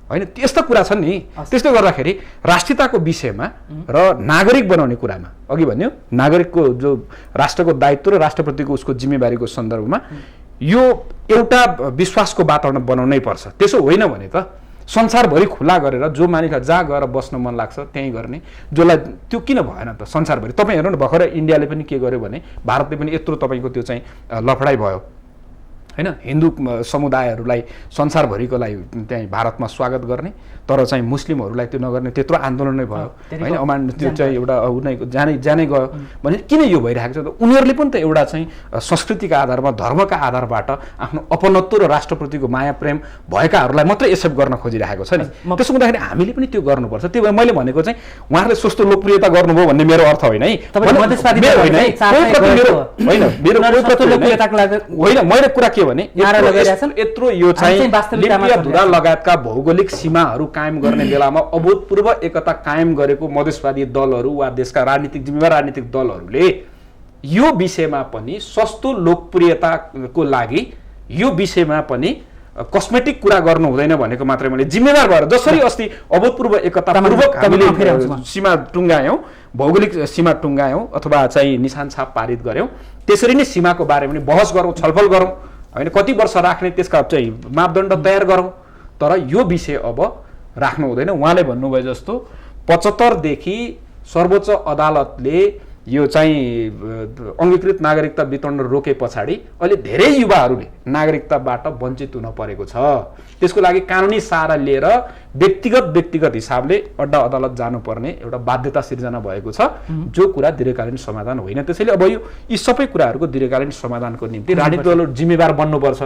होइन? त्यस्ता कुरा छन् नि। त्यसले गर्दाखेरि राष्ट्रियताको विषयमा र नागरिक बनाउने कुरामा अघि भन्यो नागरिकको जो राष्ट्रको दायित्व र राष्ट्रप्रतिको उसको जिम्मेवारीको सन्दर्भमा यो एउटा विश्वासको वातावरण बनाउनै पर्छ। त्यसो होइन भने त संसारभरि खुला गरेर जो मानिसलाई जहाँ गएर बस्न मन लाग्छ त्यहीँ गर्ने, जसलाई त्यो किन भएन त संसारभरि? तपाईँ हेर्नु न, भर्खर इन्डियाले पनि के गर्यो भने भारतले पनि यत्रो तपाईँको त्यो चाहिँ लफडाइ भयो होइन, हिन्दू समुदायहरूलाई संसारभरिकोलाई त्यहीँ भारतमा स्वागत गर्ने तर चाहिँ मुस्लिमहरूलाई त्यो नगर्ने त्यत्रो आन्दोलन नै भयो होइन, अमान त्यो चाहिँ एउटा जानै गयो भने किन यो भइरहेको छ त? उनीहरूले पनि त एउटा चाहिँ संस्कृतिका आधारमा धर्मका आधारबाट आफ्नो अपनत्व र राष्ट्रप्रतिको माया प्रेम भएकाहरूलाई मात्रै एक्सेप्ट गर्न खोजिरहेको छ नि। त्यसो हुँदाखेरि हामीले पनि त्यो गर्नुपर्छ। त्यही भएर मैले भनेको चाहिँ उहाँहरूले सस्तो लोकप्रियता गर्नुभयो भन्ने मेरो अर्थ होइन है, होइन मैले कुरा के भने यत्रो यो चाहिँ धुरा लगायतका भौगोलिक सीमाहरू कायम गर्ने बेलामा अभूतपूर्व एकता कायम गरेको मधेसवादी दलहरू वा देशका राजनीतिक जिम्मेवार राजनीतिक दलहरूले यो विषयमा पनि सस्तो लोकप्रियताको लागि यो विषयमा पनि कस्मेटिक कुरा गर्नु हुँदैन भनेको मात्रै मैले जिम्मेवार भएर जसरी अस्ति अभूतपूर्व एकतापूर्वक हामीले सीमा टुङ्गायौँ, भौगोलिक सीमा टुङ्गायौँ अथवा चाहिँ निशान छाप पारित गऱ्यौँ, त्यसरी नै सीमाको बारेमा पनि बहस गरौँ, छलफल गरौँ होइन, कति वर्ष राख्ने त्यसका चाहिँ मापदण्ड तयार गरौँ। तर यो विषय अब राख्नु हुँदैन। उहाँले भन्नुभयो जस्तो 75 देखि सर्वोच्च अदालतले यो चाहिँ अङ्गीकृत नागरिकता वितरण रोके पछाडि अहिले धेरै युवाहरूले नागरिकताबाट वञ्चित हुन परेको छ। त्यसको लागि कानुनी सहारा लिएर व्यक्तिगत हिसाबले अड्डा अदालत जानुपर्ने एउटा बाध्यता सिर्जना भएको छ, जो कुरा दीर्घकालीन समाधान होइन। त्यसैले अब यी सबै कुराहरूको दीर्घकालीन समाधानको निम्ति राजनीतिक दलहरू जिम्मेवार बन्नुपर्छ।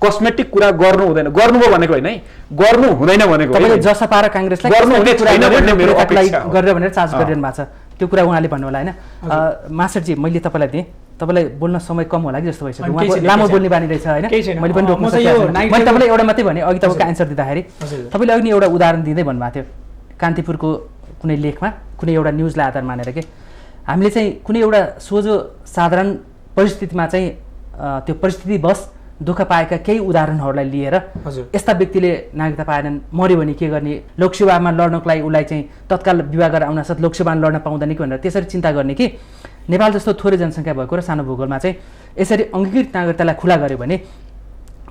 कस्मेटिक कुरा गर्नु हुँदैन, गर्नुभयो भनेको होइन है, गर्नु हुँदैन भनेको जसपा र काङ्ग्रेसलाई गरेर भनेर चार्ज गरिरहनु भएको छ, त्यो कुरा उहाँले भन्नु होला होइन। मास्टरजी मैले तपाईँलाई दिएँ, तपाईँलाई बोल्न समय कम होला कि जस्तो भइसक्यो, उहाँको लामो बोल्ने बानी रहेछ होइन, मैले पनि रोक्न सकिनँ। मैले तपाईँलाई एउटा मात्रै भने अघि तपाईँको एन्सर दिँदाखेरि तपाईँले अघि एउटा उदाहरण दिँदै भन्नुभएको थियो कान्तिपुरको कुनै लेखमा कुनै एउटा न्युजलाई आधार मानेर के हामीले चाहिँ कुनै एउटा सोझो साधारण परिस्थितिमा चाहिँ त्यो परिस्थितिवश दुःख पाएका केही उदाहरणहरूलाई लिएर यस्ता व्यक्तिले नागरिकता पाएनन्, मर्यो भने के गर्ने, लोकसेवामा लड्नको लागि उसलाई चाहिँ तत्काल विवाह गरेर आउनसाथ लोकसेवामा लड्न पाउँदैन कि भनेर त्यसरी चिन्ता गर्ने कि नेपाल जस्तो थोरै जनसङ्ख्या भएको र सानो भूगोलमा चाहिँ यसरी अङ्गीकृत नागरिकतालाई खुला गर्यो भने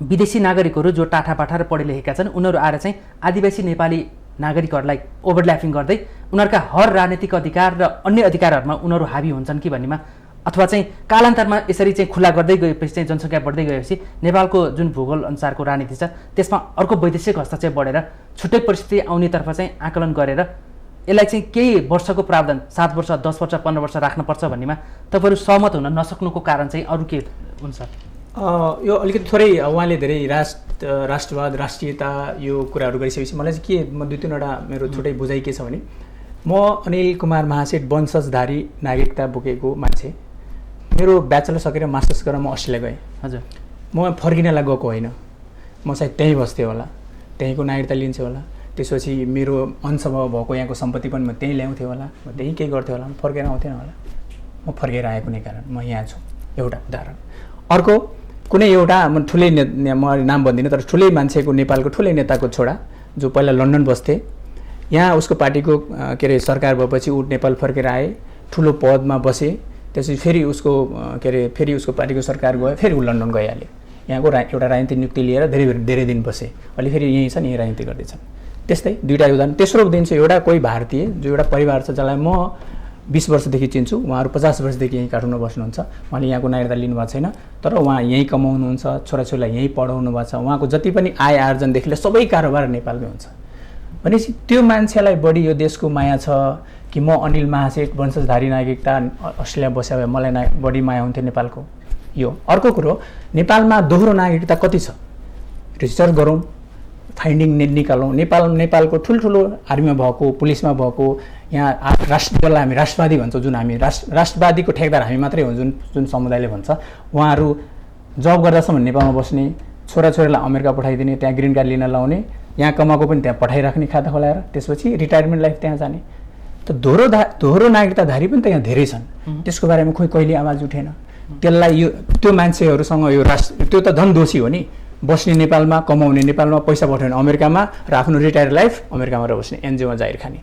विदेशी नागरिकहरू जो टाठापाठा र पढे लेखेका छन् उनीहरू आएर चाहिँ आदिवासी नेपाली नागरिकहरूलाई ओभरल्यापिङ गर्दै उनीहरूका हर राजनीतिक अधिकार र अन्य अधिकारहरूमा उनीहरू हाबी हुन्छन् कि भन्नेमा अथवा चाहिँ कालान्तरमा यसरी चाहिँ खुला गर्दै गएपछि चाहिँ जनसङ्ख्या बढ्दै गएपछि नेपालको जुन भूगोल अनुसारको राजनीति छ त्यसमा अर्को वैदेशिक हस्तक्षेप बढेर छुट्टै परिस्थिति आउनेतर्फ चाहिँ आकलन गरेर यसलाई चाहिँ केही वर्षको प्रावधान 7 वर्ष 10 वर्ष 15 वर्ष राख्नुपर्छ भन्नेमा तपाईँहरू सहमत हुन नसक्नुको कारण चाहिँ अरू के हुन्छ? यो अलिकति थोरै उहाँले धेरै राष्ट्रवाद राष्ट्रियता यो कुराहरू गरिसकेपछि मलाई चाहिँ के म 2-3वटा मेरो छुट्टै बुझाइ के छ भने म अनिल कुमार महासेठ वंशजधारी नागरिकता बोकेको मान्छे, मेरो ब्याचलर सकेर मास्टर्स गरेर म अस्ट्रेलिया गएँ। हजुर, म फर्किनलाई गएको होइन, म सायद त्यहीँ बस्थेँ होला, त्यहीँको नागरिकता लिन्थेँ होला, त्यसपछि मेरो अंशमा भएको यहाँको सम्पत्ति पनि म त्यहीँ ल्याउँथेँ होला, म त्यहीँ केही गर्थेँ होला, फर्केर आउँथेन होला। म फर्केर आएको नै कारण म यहाँ छु, एउटा उदाहरण। अर्को कुनै एउटा म ठुलै म नाम भन्दिनँ तर ठुलै मान्छेको नेपालको ठुलै नेताको छोरा जो पहिला लन्डन बस्थे, यहाँ उसको पार्टीको के अरे सरकार भएपछि ऊ नेपाल फर्केर आए, ठुलो पदमा बसे, त्यसपछि फेरि उसको के अरे फेरि उसको पार्टीको सरकार गयो, फेरि ऊ लन्डन गइहाल्यो, यहाँको एउटा राजनीतिक नियुक्ति लिएर धेरै दिन बसे, अहिले फेरि यहीँ छन्, यहीँ राजनीति गर्दैछन्। त्यस्तै दुईवटा उदाहरण। तेस्रो दिन्छु, एउटा कोही भारतीय जो एउटा परिवार छ जसलाई म 20 वर्षदेखि चिन्छु, उहाँहरू 50 वर्षदेखि यहीँ काठमाडौँ बस्नुहुन्छ, उहाँले यहाँको नागरिकता लिनुभएको छैन, तर उहाँ यहीँ कमाउनुहुन्छ, छोराछोरीलाई यहीँ पढाउनु भएको छ, उहाँको जति पनि आय आर्जनदेखि लिएर सबै कारोबार नेपालमै हुन्छ। भनेपछि त्यो मान्छेलाई बढी यो देशको माया छ कि म अनिल महासेठ वंशधारी नागरिकता अस्ट्रेलिया बस्या भए मलाई बढी माया हुन्थ्यो नेपालको। यो अर्को कुरो, नेपालमा दोहोरो नागरिकता कति छ रिसर्च गरौँ, फाइन्डिङ निकालौँ। नेपालको ठुल्ठुलो आर्मीमा भएको, पुलिसमा भएको, यहाँ जसलाई हामी राष्ट्रवादी भन्छौँ, जुन हामी राष्ट्रवादीको ठेकदार हामी मात्रै हो, जुन समुदायले भन्छ, उहाँहरू जब गर्दासम्म नेपालमा बस्ने, छोराछोरीलाई अमेरिका पठाइदिने, त्यहाँ ग्रिन कार्ड लिन लाउने, यहाँ कमाएको पनि त्यहाँ पठाइराख्ने खाता खोलाएर, त्यसपछि रिटायरमेन्ट लाइफ त्यहाँ जाने। त दोहोरो नागरिकताधारी पनि त यहाँ धेरै छन्, त्यसको बारेमा खोइ कहिले आवाज उठेन। त्यसलाई त्यो मान्छेहरूसँग यो त्यो त झन् दोषी हो नि, बस्ने नेपालमा, कमाउने नेपालमा, पैसा पठाउने अमेरिकामा र आफ्नो रिटायर लाइफ अमेरिकामा बस्ने, एनजिओमा जाहिर खाने।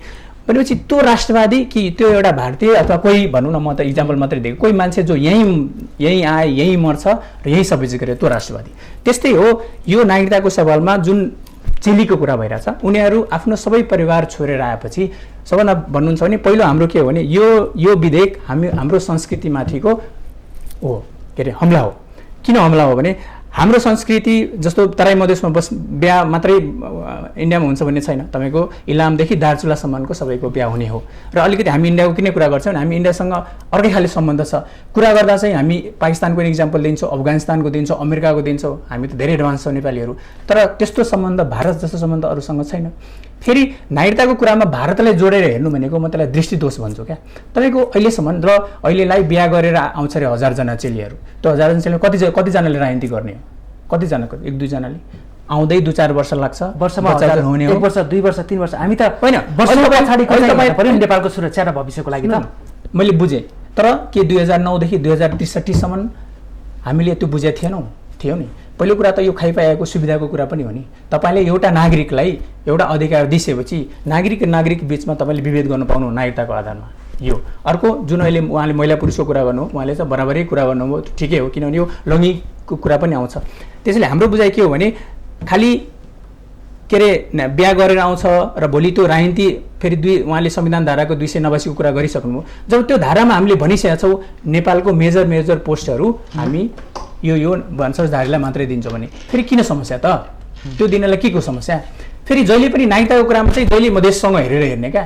भनेपछि त्यो राष्ट्रवादी कि त्यो एउटा भारतीय अथवा कोही भनौँ न, म त इक्जाम्पल मात्रै दिएको, कोही मान्छे जो यहीँ आए, यहीँ मर्छ र यहीँ सबै चिज गरे, त्यो राष्ट्रवादी। त्यस्तै हो यो नागरिकताको सवालमा जुन चिलीको कुरा भइरहेछ, उनीहरू आफ्नो सबै परिवार छोडेर आएपछि सबभन्दा भन्नुहुन्छ भने पहिलो हाम्रो के हो भने यो विधेयक हाम्रो संस्कृतिमाथिको हो, के अरे हमला हो। किन हमला हो भने हाम्रो संस्कृति जस्तो तराई मधेसमा बिहा मात्रै इन्डियामा हुन्छ भन्ने छैन। तपाईँको इलामदेखि दार्चुलासम्मको सबैको बिहा हुने हो। र अलिकति हामी इन्डियाको किन कुरा गर्छौँ भने हामी इन्डियासँग अर्कै खाले सम्बन्ध छ। कुरा गर्दा चाहिँ हामी पाकिस्तानको इक्जाम्पल दिन्छौँ, अफगानिस्तानको दिन्छौँ, अमेरिकाको दिन्छौँ, हामी त धेरै एडभान्स छौँ नेपालीहरू। तर त्यस्तो सम्बन्ध, भारत जस्तो सम्बन्ध अरूसँग छैन। फेरि नागरिकताको कुरामा भारतलाई जोडेर हेर्नु भनेको म त्यसलाई दृष्टिदोष भन्छु क्या। तपाईँको अहिलेसम्म र अहिलेलाई बिहा गरेर आउँछ अरे 1000जना चेलीहरू, त्यो 1000जना चेली कतिजनाले राजनीति गर्ने हो? कतिजनाको? 1-2जनाले। आउँदै 2-4 वर्ष लाग्छ, वर्षमा हुने हो, 1 वर्ष 2 वर्ष 3 वर्ष। हामी त होइन नेपालको सुरक्षा र भविष्यको लागि त मैले बुझेँ। तर के 2009 देखि 2063सम्म हामीले त्यो बुझेको थियो नि। पहिलो कुरा त यो खाइपाएको सुविधाको कुरा पनि हो नि। तपाईँले एउटा नागरिकलाई एउटा अधिकार दिएपछि नागरिक बिचमा तपाईँले विभेद गर्न पाउनु नागरिकताको आधारमा। यो अर्को जुन अहिले उहाँले महिला पुरुषको कुरा गर्नु, उहाँले चाहिँ बराबरै कुरा गर्नुभयो, ठिकै हो, किनभने यो लैङ्गिकको कुरा पनि आउँछ। त्यसैले हाम्रो बुझाइ के हो भने खालि के अरे बिहा गरेर आउँछ र भोलि त्यो राजनीति फेरि उहाँले संविधान धाराको 289को कुरा गरिसक्नुभयो। जब त्यो धारामा हामीले भनिसकेका छौँ नेपालको मेजर पोस्टहरू हामी यो वंशधारीलाई मात्रै दिन्छौँ भने फेरि किन समस्या त? त्यो दिनलाई के को समस्या? फेरि जहिले पनि नागरिकताको कुरामा चाहिँ जहिले मधेससँग हेर्ने क्या।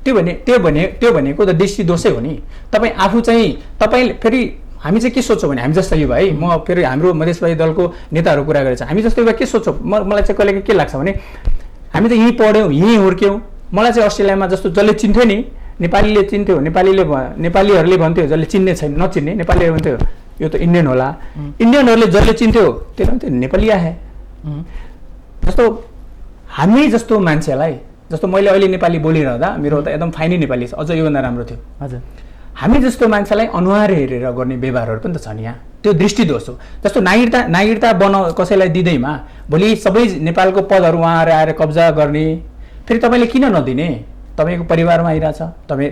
त्यो भनेको त दृष्टिदोषै हो नि। तपाईँ आफू चाहिँ तपाईँले फेरि हामी चाहिँ के सोच्छौँ भने हामी जस्तो यो भाइ, म फेरि हाम्रो मधेसवादी दलको नेताहरू कुरा गरेछ, हामी जस्तो यो के सोच्छौँ, मलाई चाहिँ कहिले के लाग्छ भने हामी त यहीँ पढ्यौँ, यहीँ हुर्क्यौँ। मलाई चाहिँ अस्ट्रेलियामा जस्तो जसले चिन्थ्यो नि, नेपालीले चिन्थ्यो, नेपालीहरूले भन्थ्यो, जसले चिन्ने छैन नचिन्ने नेपालीहरू भन्थ्यो यो त इन्डियन होला। इन्डियनहरूले जसले चिन्थ्यो त्यसले भन्थ्यो नेपाली आए। जस्तो हामी जस्तो मान्छेलाई, जस्तो मैले अहिले नेपाली बोलिरहँदा मेरो त एकदम फाइनै नेपाली छ, अझ योभन्दा राम्रो थियो। हजुर, हामी जस्तो मान्छेलाई अनुहार हेरेर गर्ने व्यवहारहरू पनि त छन् यहाँ, त्यो दृष्टिदोष हो। जस्तो नागरिकता कसैलाई दिँदैमा भोलि सबै नेपालको पदहरू उहाँहरू आएर कब्जा गर्ने, फेरि तपाईँले किन नदिने? तपाईँको परिवारमा आइरहेछ,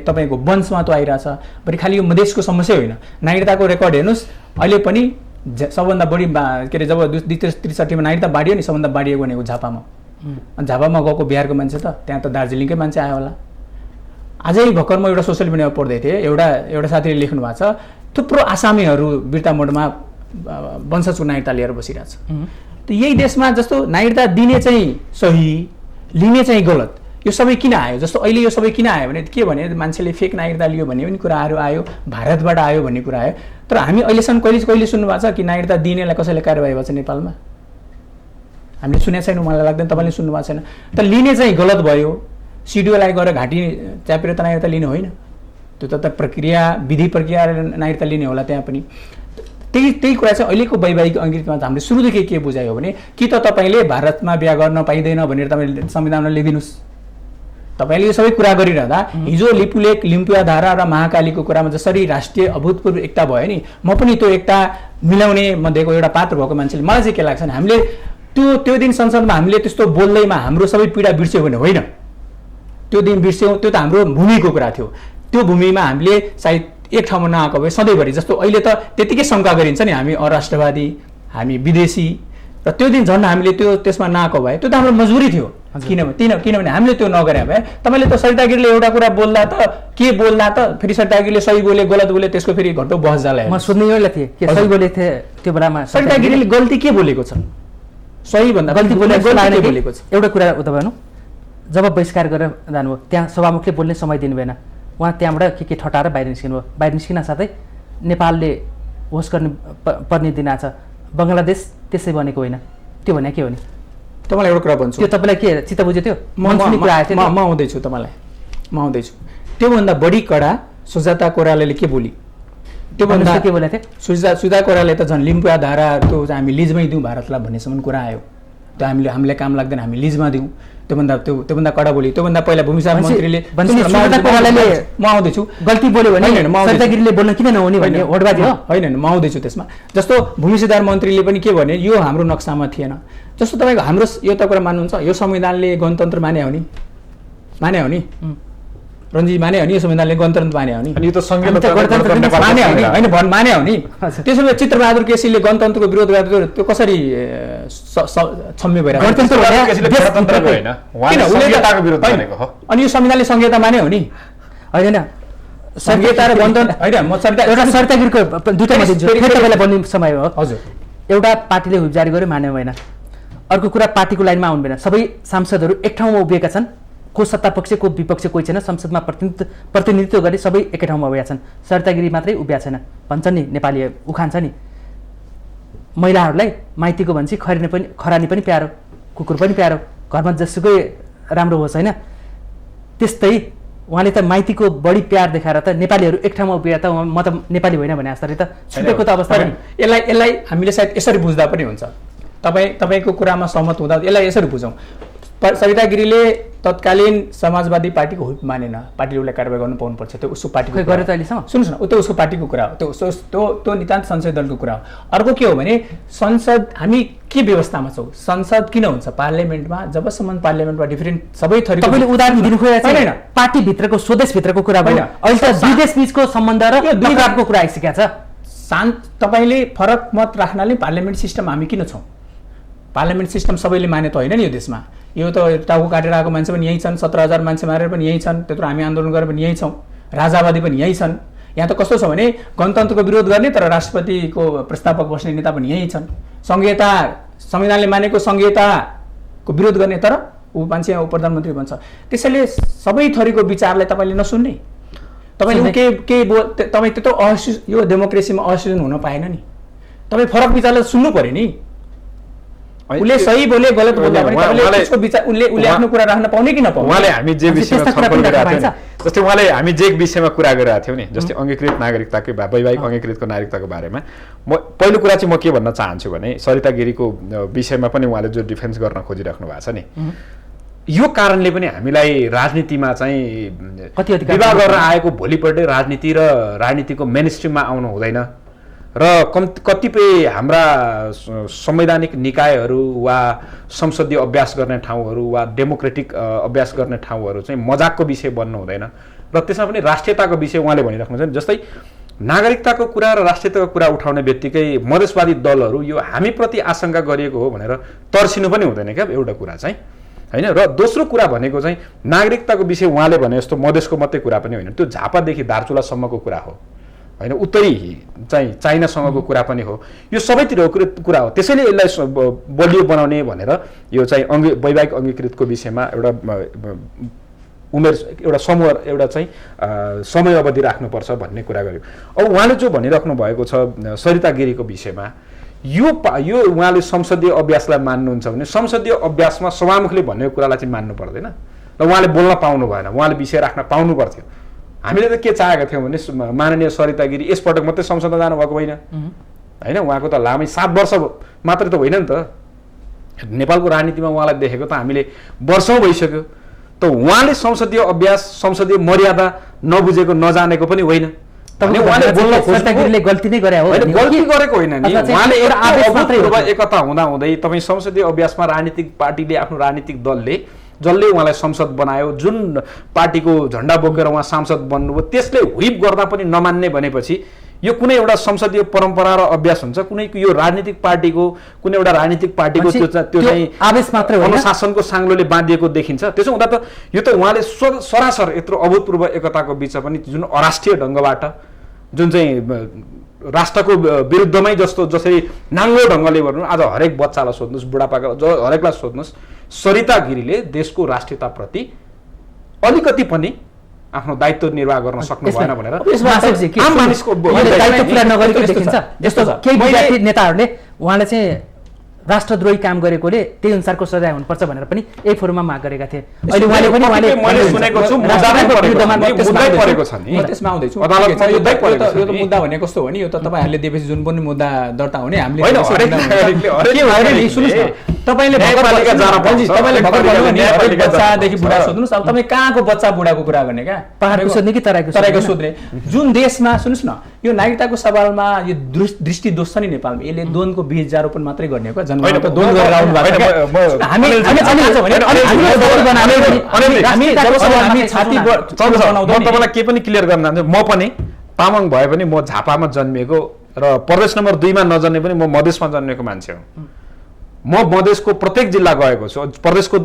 तपाईँको वंशमा त आइरहेछ। फेरि खालि यो मधेसको समस्या होइन। नागरिकताको रेकर्ड हेर्नुहोस्, अहिले पनि सबभन्दा बढी के अरे जब 1963मा नागरिकता बाँडियो नि, सबभन्दा बाँडिएको भनेको झापामा गएको बिहारको मान्छे त त्यहाँ त दार्जिलिङकै मान्छे आयो होला। अझै भर्खर म एउटा सोसियल मिडियामा पढ्दै थिएँ, एउटा साथीले लेख्नु भएको छ, थुप्रो आसामीहरू बिर्ता मोडमा वंशजको नागरिकता लिएर बसिरहेछ। त यही देशमा जस्तो नागरिकता दिने चाहिँ सही, लिने चाहिँ गलत, यो सबै किन आयो? जस्तो अहिले यो सबै किन आयो भने के भने मान्छेले फेक नागरिकता लियो भन्ने पनि कुराहरू आयो, भारतबाट आयो भन्ने कुरा आयो। तर हामी अहिलेसम्म कहिले सुन्नु भएको छ कि नागरिकता दिनेलाई कसैले कारबाही भएको छ नेपालमा? हामीले सुनेको छैन, मलाई लाग्दैन तपाईँले सुन्नु भएको छैन। त लिने चाहिँ गलत भयो, सिडिओलाई गएर घाँटी च्यापेर त नागरिकता लिने होइन, त्यो त प्रक्रिया विधि प्रक्रिया नागरिकता लिने होला त्यहाँ पनि। त्यही कुरा चाहिँ अहिलेको वैवाहिक अङ्गीकृतमा हामीले सुरुदेखि के बुझायो भने कि त तपाईँले भारतमा बिहा गर्न पाइँदैन भनेर तपाईँले संविधानमा लेखिदिनुहोस्। तपाईँले यो सबै कुरा गरिरहँदा हिजो लिपुलेक, लिम्पुवा धारा र महाकालीको कुरामा जसरी राष्ट्रिय अभूतपूर्व एकता भयो नि, म पनि त्यो एकता मिलाउने मध्येको एउटा पात्र भएको मान्छेले मलाई चाहिँ के लाग्छ भने हामीले त्यो दिन संसदमा हामीले त्यस्तो बोल्दैमा हाम्रो सबै पीडा बिर्स्यौँ भने होइन, त्यो दिन बिर्स्यौँ, त्यो त हाम्रो भूमिको कुरा थियो। त्यो भूमिमा हामीले सायद एक ठाउँमा नआएको भए सधैँभरि जस्तो अहिले त त्यतिकै शङ्का गरिन्छ नि हामी अराष्ट्रवादी, हामी विदेशी, र त्यो दिन झन् हामीले त्यसमा नआएको भए त्यो त हाम्रो मजबुरी थियो। किनभने हामीले त्यो नगरे भए तपाईँले त सरिता गिरीले एउटा कुरा बोल्दा त फेरि सरिता गिरीले सही बोले गलत बोले त्यसको फेरि घट्टो बहस जाला। म सोध्ने एउटा थिएँ के सही बोलेको थिएँ त्यो बेलामा सरिता गिरीले गल्ती के बोलेको छ, सही भन्दा गल्ती बोलेको छ। एउटा कुरा उता भनौँ, जब बहिष्कार गरेर जानुभयो त्यहाँ सभामुखले बोल्ने समय दिनु भएन, उहाँ त्यहाँबाट के ठटाएर बाहिर निस्किनु भयो। बाहिर निस्किन साथै नेपालले होस गर्ने पर्ने दिन आछ, बङ्गलादेश त्यसै बनेको होइन, त्यो भने के हो नि? तपाईँलाई एउटा कुरा भन्छु, त्यो तपाईँलाई के चित्त बुझ्यो? त्यो म आउँदैछु तपाईँलाई, म आउँदैछु। त्योभन्दा बढी कडा सुजाता कोइरालाले के बोली, त्योभन्दा के बोलेको थिएँ? सुजाता कोइरालाले त झन् लिम्बुवा धारा त्यो हामी लिजमै दिउँ भारतलाई भन्नेसम्म कुरा आयो। त्यो हामीलाई काम लाग्दैन, हामी लिजमा दिउँ, त्योभन्दा कडा बोली। त्योभन्दा पहिला भूमिसार मन्त्रीले म आउँदैछु गल्ती बोल्यो भने सरिता गिरीले बोल्न किन नहुने भन्ने होडबाजी हो? होइन, म आउँदैछु त्यसमा। जस्तो भूमिसुधार मन्त्रीले पनि के भने यो हाम्रो नक्सामा थिएन। जस्तो तपाईँको हाम्रो यो त कुरा मान्नुहुन्छ, यो संविधानले गणतन्त्र माने हो नि रञ्जी, माने हो नि, यो संविधानले गणतन्त्र माने हो नि, अनि यो त माने हो नि। त्यसो भए चित्रबहादुर केसीले गणतन्त्रको विरोध गर्दा त्यो कसरी छम्मे भइरहेको? अनि यो संविधानले संहिता माने हो नि? होइन, संहिता र गणतन्त्र होइन। म एउटा सरिता गिरीको दुईटा दिन्छु, फेरि तपाईँलाई बोल्ने समय हो। हजुर, एउटा पार्टीले हुप जारी गर्यो मान्यो भएन, अर्को कुरा पार्टीको लाइनमा आउनु भएन। सबै सांसदहरू एक ठाउँमा उभिएका छन्, को सत्ता पक्ष को विपक्ष कोही छैन, संसदमा प्रतिनिधित्व गरी सबै एकै ठाउँमा उभिएका छन्। सरिता गिरी मात्रै उभिया छैन। भन्छ नि नेपाली उखान छ नि, महिलाहरूलाई माइतीको भन्छ खरानी पनि प्यारो, कुकुर पनि प्यारो, घरमा जसुकै राम्रो होस् होइन। त्यस्तै उहाँले त माइतीको बढी प्यार देखाएर त नेपालीहरू एक ठाउँमा उभिएर त म त नेपाली होइन भने जसरी त छुटेको त अवस्था पनि। यसलाई हामीले सायद यसरी बुझ्दा पनि हुन्छ। तपाईँको कुरामा सहमत हुँदा यसलाई यसरी बुझौँ, सरिता गिरीले तत्कालीन समाजवादी पार्टीको हुप मानेन, पार्टीले उसलाई कारवाही गर्नु पाउनुपर्छ, त्यो उसको पार्टीको गर्यो त अहिलेसम्म। सुन्नुहोस् न, त्यो उसको पार्टीको कुरा हो, त्यो नितान्त संसदीय दलको कुरा हो। अर्को के हो भने संसद, हामी के व्यवस्थामा छौँ? संसद किन हुन्छ? पार्लियामेन्टमा जबसम्म पार्लियामेन्टमा डिफरेन्ट सबै थरी तपाईँले उदाहरण दिनु खोजेको छैन, पार्टीभित्रको स्वदेशभित्रको कुरा होइन, अहिले त विदेश बीचको सम्बन्ध र विवादको कुरा आइसकेको छ। तपाईँले फरक मत राख्नाले पार्लियामेन्ट सिस्टम हामी किन छौँ? पार्लियामेन्ट सिस्टम सबैले माने त होइन नि यो देशमा। यो त टाउको काटेर आएको मान्छे पनि यहीँ छन्, 17,000 मान्छे मारेर पनि यहीँ छन्, त्यत्रो हामी आन्दोलन गरेर पनि यहीँ छौँ, राजावादी पनि यहीँ छन्। यहाँ त कस्तो छ भने गणतन्त्रको विरोध गर्ने तर राष्ट्रपतिको प्रस्तावक बस्ने नेता पनि यहीँ छन्। संविधानले मानेको संहिताको विरोध गर्ने तर ऊ मान्छे प्रधानमन्त्री बन्छ। त्यसैले सबै थरीको विचारलाई तपाईँले नसुन्ने, तपाईँले तपाईँ त्यत्रो यो डेमोक्रेसीमा असहयोजन हुन पाएन नि। तपाईँ फरक विचारलाई सुन्नु पर्यो नि। उसले सही बोले गलत बोल्दा पनि उसले आफ्नो कुरा राख्न पाउने कि नपाउने? उहाँले हामी जे विषयमा छलफल गरिरहेको थियौँ, जस्तै उहाँले हामी जे विषयमा कुरा गरिरहेको थियौँ नि, जस्तै अङ्गीकृत नागरिकताकै वैवाहिक अङ्गीकृतको नागरिकताको बारेमा म पहिलो कुरा चाहिँ म के भन्न चाहन्छु भने सरिता गिरीको विषयमा पनि उहाँले जो डिफेन्स गर्न खोजिराख्नु भएको छ नि, यो कारणले पनि हामीलाई राजनीतिमा चाहिँ विवाह गर्न आएको भोलिपल्टै राजनीति र राजनीतिको मेन स्ट्रिममा आउनु हुँदैन र कतिपय हाम्रा संवैधानिक निकायहरू वा संसदीय अभ्यास गर्ने ठाउँहरू वा डेमोक्रेटिक अभ्यास गर्ने ठाउँहरू चाहिँ मजाकको विषय बन्नु हुँदैन र त्यसमा पनि राष्ट्रियताको विषय उहाँले भनिराख्नुहुन्छ। जस्तै नागरिकताको कुरा र राष्ट्रियताको कुरा उठाउने बित्तिकै मधेसवादी दलहरू यो हामीप्रति आशंका गरिएको हो भनेर तर्सिनु पनि हुँदैन क्या एउटा कुरा चाहिँ होइन। र दोस्रो कुरा भनेको चाहिँ नागरिकताको विषय उहाँले भने जस्तो मधेसको मात्रै कुरा पनि होइन, त्यो झापादेखि दार्चुलासम्मको कुरा हो होइन, उत्तरी चाहिँ चाइनासँगको कुरा पनि हो, यो सबैतिरको कुरा हो। त्यसैले यसलाई बलियो बनाउने भनेर यो चाहिँ वैवाहिक अङ्गीकृतको विषयमा एउटा उमेर एउटा समूह एउटा चाहिँ समय अवधि राख्नुपर्छ भन्ने कुरा गर्यो। अब उहाँले जो भनिराख्नु भएको छ सरिता गिरीको विषयमा, यो उहाँले संसदीय अभ्यासलाई मान्नुहुन्छ भने संसदीय अभ्यासमा सभामुखले भनेको कुरालाई चाहिँ मान्नु पर्दैन र उहाँले बोल्न पाउनु भएन, उहाँले विषय राख्न पाउनु पर्थ्यो। हामीले त के चाहेका थियौँ भने माननीय सरिता गिरी यसपटक मात्रै संसदमा जानुभएको होइन होइन, उहाँको त लामै 7 वर्ष मात्रै त होइन नि त, नेपालको राजनीतिमा उहाँलाई देखेको त हामीले वर्षौँ भइसक्यो। त उहाँले संसदीय अभ्यास संसदीय मर्यादा नबुझेको नजानेको पनि होइन, गल्ती नै गरे हो, गल्ती गरेको होइन नि। उहाँले एकता हुँदै तपाईँ संसदीय अभ्यासमा राजनीतिक पार्टीले आफ्नो राजनीतिक दलले जसले उहाँलाई संसद बनायो, जुन पार्टीको झन्डा बोकेर उहाँ सांसद बन्नुभयो, त्यसले व्हिप गर्दा पनि नमान्ने भनेपछि यो कुनै एउटा संसदीय परम्परा र अभ्यास हुन्छ, कुनै यो राजनीतिक पार्टीको कुनै एउटा राजनीतिक पार्टीको त्यो चाहिँ आवेश मात्र होइन, अनुशासनको साङ्लोले बाँधिएको देखिन्छ। त्यसो हुँदा त यो त उहाँले सरासर यत्रो अभूतपूर्व एकताको बिचमा पनि जुन अराष्ट्रिय ढङ्गबाट जुन चाहिँ राष्ट्रको विरुद्धमै जसरी नाङ्गो ढङ्गले भनौँ, आज हरेक बच्चालाई सोध्नुहोस्, बुढापाका हरेकलाई सोध्नुहोस्, सरिता गिरीले देशको राष्ट्रियताप्रति अलिकति पनि आफ्नो दायित्व निर्वाह गर्न सक्नु भएन भनेर आम मानिसको दायित्व पुरा नगरेको देखिन्छ। जस्तो केही विद्यार्थी नेताहरूले उहाँले चाहिँ राष्ट्रद्रोही काम गरेकोले त्यही अनुसारको सजाय हुनुपर्छ भनेर पनि यही फोरममा माग गरेका थिए। अहिले मैले सुनेको छु मुद्दै परेको छ नि, त्यसमा आउँदैछु। अदालतमा यो त मुद्दा भने कस्तो हो नि, यो त तपाईँहरूले दिएपछि जुन पनि मुद्दा दर्ता हुने हामीले तपाईँले बच्चादेखि बुढा सोध्नुहोस्, अब तपाईँ कहाँको बच्चा बुढाको कुरा गर्ने क्या, पहाडको सोध्ने कि तराईको सोध्ने। जुन देशमा सुन्नुहोस् न, यो नागरिकताको सवालमा यो दृष्टि दोष छ नि नेपालमा, यसले द्वन्द्वको बीजारोपण मात्रै गर्ने हो। तपाईँलाई के पनि क्लियर गर्न चाहन्छु, म पनि तामाङ भए पनि म झापामा जन्मिएको र प्रदेश नम्बर 2 मा नजन्मे पनि म मधेसमा जन्मेको मान्छे हो। म मधेसको प्रत्येक जिल्ला गएको छु, प्रदेशको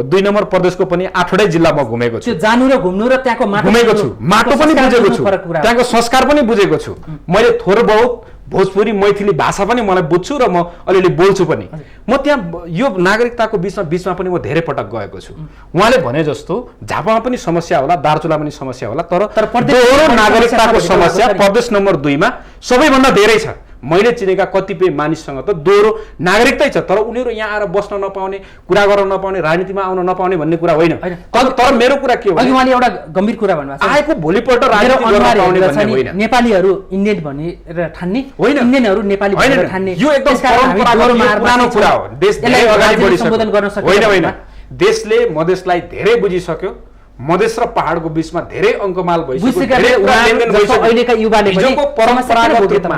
2 नम्बर प्रदेशको पनि 8वटै जिल्ला म घुमेको छु, जानु र घुम्नु र त्यहाँको घुमेको छु, माटो पनि बुझेको छु, त्यहाँको संस्कार पनि बुझेको छु। मैले थोर बहुत भोजपुरी मैथिली भाषा पनि मलाई बुझ्छु र म अलिअलि बोल्छु पनि। म त्यहाँ यो नागरिकताको बिचमा पनि म धेरै पटक गएको छु। उहाँले भने जस्तो झापामा पनि समस्या होला, दार्चुला पनि समस्या होला, तर दोहोरो नागरिकताको समस्या प्रदेश नम्बर 2 मा सबैभन्दा धेरै छ। मैले चिनेका कतिपय मानिससँग त दोहोरो नागरिकतै छ, तर उनीहरू यहाँ आएर बस्न नपाउने, कुरा गर्न नपाउने, राजनीतिमा आउन नपाउने भन्ने कुरा होइन। तर मेरो कुरा के हो भने उहाँले एउटा गम्भीर कुरा भन्नुभएको छ, आएको भोलिपल्ट राजनीति गर्न पाउने भन्ने होइन। नेपालीहरू इन्डियन भनेर ठान्ने होइन, इन्डियनहरू नेपाली भनेर ठान्ने, यो एकदम पुरानो कुरा हो। देश धेरै अगाडि बढिसक्यो। होइन, देशले मधेसलाई धेरै बुझिसक्यो, मधेस र पहाडको बिचमा धेरै अङ्कमाल भइसक्यो।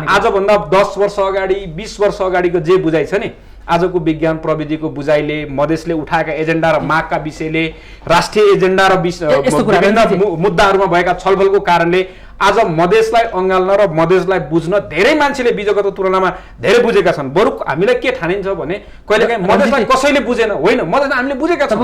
आजभन्दा 10 वर्ष अगाडि 20 वर्ष अगाडिको जे बुझाइ छ नि, आजको विज्ञान प्रविधिको बुझाइले, मधेसले उठाएका एजेन्डा र मागका विषयले, राष्ट्रिय एजेन्डा र विभिन्न मुद्दाहरूमा भएका छलफलको कारणले आज मधेसलाई अँगाल्न र मधेसलाई बुझ्न धेरै मान्छेले विगतको तुलनामा धेरै बुझेका छन्। बरु हामीलाई के ठानिन्छ भने कहिलेकाहीँ मधेसलाई कसैले बुझेन, होइन, मधेस हामीले बुझेका छौँ,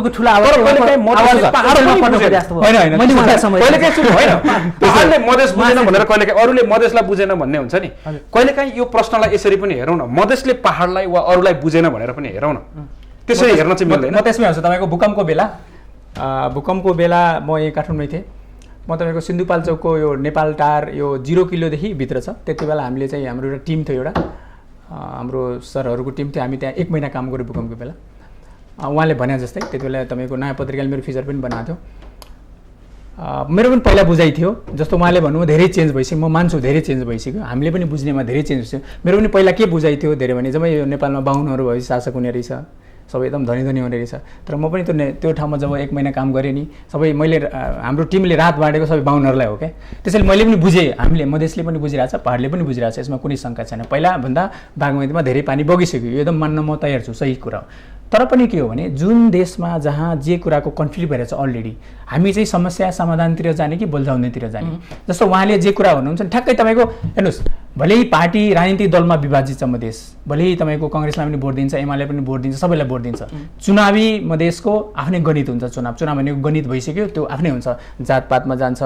पहाडले मधेस बुझेन भनेर कहिलेकाहीँ अरूले मधेसलाई बुझेन भन्ने हुन्छ नि। कहिलेकाहीँ यो प्रश्नलाई यसरी पनि हेरौँ न, मधेसले पहाडलाई वा अरूलाई बुझेन भनेर पनि हेरौँ न, त्यसरी हेर्न चाहिँ मिल्दैन। म त्यसमै आउँछु। तपाईँको भूकम्पको बेला म यही काठमाडौँमै थिएँ। म तपाईँको सिन्धुपाल्चोकको यो नेपाल टार यो 0 किलोदेखि भित्र छ। त्यति बेला हामीले चाहिँ हाम्रो एउटा टिम थियो, एउटा हाम्रो सरहरूको टिम थियो, हामी त्यहाँ 1 महिना काम गऱ्यो भूकम्पको बेला। उहाँले भने जस्तै त्यति बेला तपाईँको नयाँ पत्रिकाले मेरो फिचर पनि बनाएको थियो। मेरो पनि पहिला बुझाइ थियो, जस्तो उहाँले भन्नुभयो धेरै चेन्ज भइसक्यो, म मान्छु धेरै चेन्ज भइसक्यो, हामीले पनि बुझ्नेमा धेरै चेन्ज भइसक्यो। मेरो पनि पहिला के बुझाइ थियो धेरै भने जब यो नेपालमा बाहुनहरू भएपछि शासक हुने रहेछ, सबै एकदम धनी धनी हुने रहेछ। तर म पनि त्यो ठाउँमा जब 1 महिना काम गरेँ नि, सबै मैले हाम्रो टिमले रात बाँडेको सबै बाहुनहरूलाई हो क्या। त्यसैले मैले पनि बुझेँ, हामीले मधेसले पनि बुझिरहेछ, पहाडले पनि बुझिरहेछ, यसमा कुनै शङ्का छैन। पहिलाभन्दा बागमतीमा धेरै पानी बगिसक्यो, यो एकदम मान्न म तयार छु, सही कुरा हो। तर पनि के हो भने जुन देशमा जहाँ जे कुराको कन्फ्लिक्ट भइरहेछ अलरेडी, हामी चाहिँ समस्या समाधानतिर जाने कि बोल्झाउनेतिर जाने। जस्तो उहाँले जे कुरा भन्नुहुन्छ नि, ठ्याक्कै तपाईँको हेर्नुहोस्, भले पार्टी राजनीतिक दलमा विभाजित छ मधेस, भले तपाईँको काङ्ग्रेसलाई पनि भोट दिन्छ, एमाले पनि भोट दिन्छ, सबैलाई भोट दिन्छ। चुनावी मधेसको आफ्नै गणित हुन्छ, चुनाव भनेको गणित भइसक्यो, त्यो आफ्नै हुन्छ, जातपातमा जान्छ,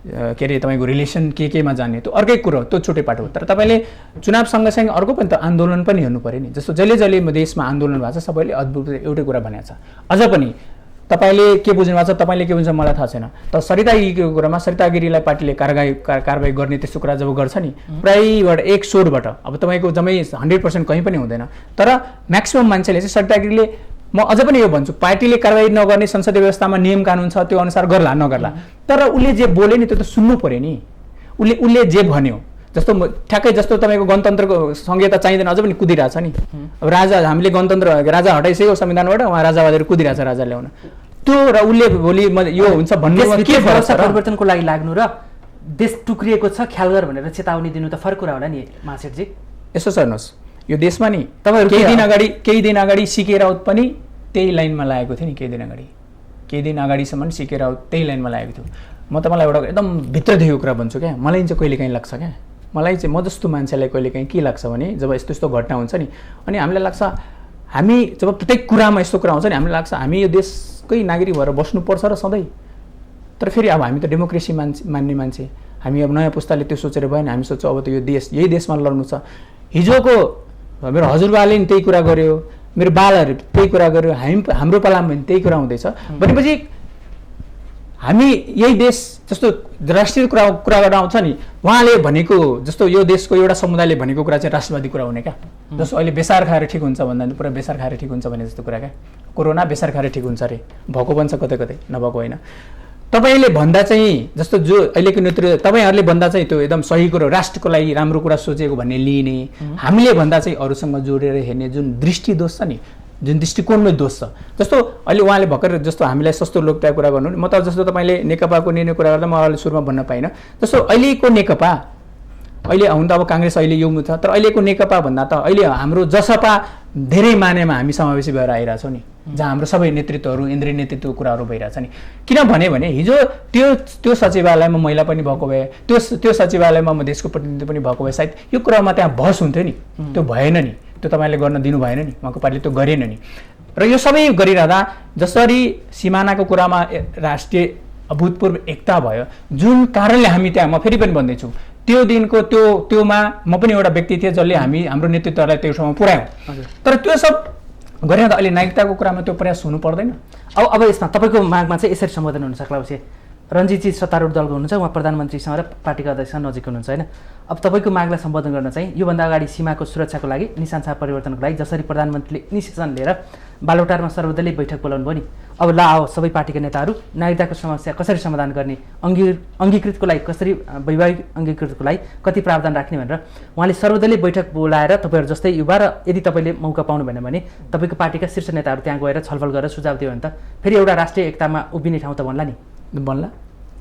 के अरे तपाईँको रिलेसन केमा जाने, त्यो अर्कै कुरो, त्यो छुट्टै पाटो हो। तर तपाईँले चुनाव सँगसँगै अर्को पनि त आन्दोलन पनि हेर्नु पऱ्यो नि। जस्तो जहिले देशमा आन्दोलन भएको छ, सबैले अद्भुत एउटै कुरा भनेको छ। अझ पनि तपाईँले के बुझ्नु भएको छ, तपाईँले के बुझ्छ मलाई थाहा छैन, तर सरिता गिरीको कुरामा सरिता गिरीलाई पार्टीले कारबाही गर्ने त्यस्तो कुरा जब गर्छ नि, प्रायबाट एक सोरबाट, अब तपाईँको जम्मै 100% कहीँ पनि हुँदैन, तर म्याक्सिमम मान्छेले चाहिँ सरिता गिरीले, म अझ पनि यो भन्छु, पार्टीले कारबाही नगर्ने संसदीय व्यवस्थामा नियम कानुन छ, त्यो अनुसार गर्ला नगर्ला, तर उसले जे बोल्यो नि त्यो त सुन्नु पर्यो नि। उसले जे भन्यो, जस्तो ठ्याक्कै जस्तो तपाईँको गणतन्त्रको संहिता चाहिँदैन, अझ पनि कुदिरहेछ नि। अब राजा, हामीले गणतन्त्र राजा हटाइसक्यो संविधानबाट, उहाँ राजावादीहरू कुदिरहेछ राजा ल्याउन, त्यो र उसले भोलि यो हुन्छ भन्ने के फरक छ? परिवर्तनको लागि लाग्नु र देश टुक्रिएको छ ख्याल गर भनेर चेतावनी दिनु त फरक कुरा होला नि महाशेठजी। यसो हेर्नुहोस्, यो देशमा नि तपाईँहरू केही दिन अगाडि सिके राउत पनि त्यही लाइनमा लागेको थियो नि। केही दिन अगाडिसम्म सिके राउत त्यही लाइनमा लागेको थियो। म तपाईँलाई एउटा एकदम भित्रदेखिको कुरा भन्छु क्या, मलाई चाहिँ कहिले काहीँ लाग्छ क्या, मलाई चाहिँ म जस्तो मान्छेलाई कहिलेकाहीँ के लाग्छ भने जब यस्तो यस्तो घटना हुन्छ नि अनि हामीलाई लाग्छ हामी जब प्रत्येक कुरामा यस्तो कुरा आउँछ नि हामीलाई लाग्छ हामी यो देशकै नागरिक भएर बस्नुपर्छ र सधैँ। तर फेरि अब हामी त डेमोक्रेसी मान्ने मान्छे, हामी अब नयाँ पुस्ताले त्यो सोचेर भएन, हामी सोच्छौँ अब त यो देश यही देशमा लड्नु छ। हिजोको मेरो हजुरबाले नि त्यही कुरा गर्यो, मेरो बालहरू त्यही कुरा गर्यो, हाम्रो पालामा पनि त्यही कुरा हुँदैछ भनेपछि हामी यही देश जस्तो राष्ट्रिय कुरा गर्न आउँछ नि उहाँले भनेको जस्तो यो देशको एउटा समुदायले भनेको कुरा चाहिँ राष्ट्रवादी कुरा हुने क्या। जस्तो अहिले बेसार खाएर ठिक हुन्छ भन्दा नि पुरा बेसार खाएर ठिक हुन्छ भने जस्तो कुरा क्या। कोरोना बेसार खाएर ठिक हुन्छ अरे, भएको बन्छ कतै कतै, नभएको होइन। तपाईँले भन्दा चाहिँ जस्तो जो अहिलेको नेतृत्व तपाईँहरूले भन्दा चाहिँ त्यो एकदम सही कुरो राष्ट्रको लागि राम्रो कुरा सोचेको भन्ने लिने, हामीले भन्दा चाहिँ अरूसँग जोडेर हेर्ने जुन दृष्टि दोष छ नि, जुन दृष्टिकोणमै दोष छ। जस्तो अहिले उहाँले भर्खर जस्तो हामीलाई सस्तो लोकप्रिय कुरा गर्नु, म त जस्तो तपाईँले नेकपाको निर्णय कुरा गर्दा म अहिले सुरुमा भन्न पाइनँ। जस्तो अहिलेको नेकपा, अहिले हुन त अब काङ्ग्रेस अहिले यो छ, तर अहिलेको नेकपा भन्दा त अहिले हाम्रो जसपा धेरै मानेमा हामी समावेशी भएर आइरहेछौँ नि, जहाँ हाम्रो सबै नेतृत्वहरू इन्द्रिय नेतृत्व कुराहरू भइरहेछ नि। किनभने हिजो त्यो सचिवालयमा महिला पनि भएको भए, त्यो सचिवालयमा म देशको प्रतिनिधि पनि भएको भए सायद यो कुरामा त्यहाँ बहस हुन्थ्यो नि, त्यो भएन नि, त्यो तपाईँले गर्न दिनु भएन नि, उहाँको पार्टीले त्यो गरेन नि। र यो सबै गरिरहँदा जसरी सिमानाको कुरामा राष्ट्रिय अभूतपूर्व एकता भयो, जुन कारणले हामी त्यहाँ, म फेरि पनि भन्दैछु, त्यो दिनको त्योमा म पनि एउटा व्यक्ति थिएँ जसले हाम्रो नेतृत्वलाई त्यो ठाउँमा पुर्यायौँ। तर त्यो सब गरिरहँदा अहिले नागरिकताको कुरामा त्यो प्रयास हुनु पर्दैन। अब यसमा तपाईँको मागमा चाहिँ यसरी सम्बोधन हुन सक्ला उसे रञ्जितजी सत्तारूढ दलको हुनुहुन्छ, उहाँ प्रधानमन्त्रीसँग र पार्टीका अध्यक्षसँग नजिक हुनुहुन्छ होइन। अब तपाईँको मागलाई सम्बोधन गर्न चाहिँ योभन्दा अगाडि सीमाको सुरक्षाको लागि निशान छाप परिवर्तनको लागि जसरी प्रधानमन्त्रीले इनिसिएसन लिएर बालोटारमा सर्वदलीय बैठक बोलाउनु भयो नि, अब ल आओ सबै पार्टीका नेताहरू नागरिकताको समस्या कसरी समाधान गर्ने, अङ्गीकृतको लागि कसरी वैवाहिक अङ्गीकृतको लागि कति प्रावधान राख्ने भनेर उहाँले सर्वदलीय बैठक बोलाएर तपाईँहरू जस्तै युवा र यदि तपाईँले मौका पाउनु भएन भने तपाईँको पार्टीका शीर्ष नेताहरू त्यहाँ गएर छलफल गरेर सुझाव दियो भने त फेरि एउटा राष्ट्रिय एकतामा उभिने ठाउँ त भन्ला नि, बन्ला।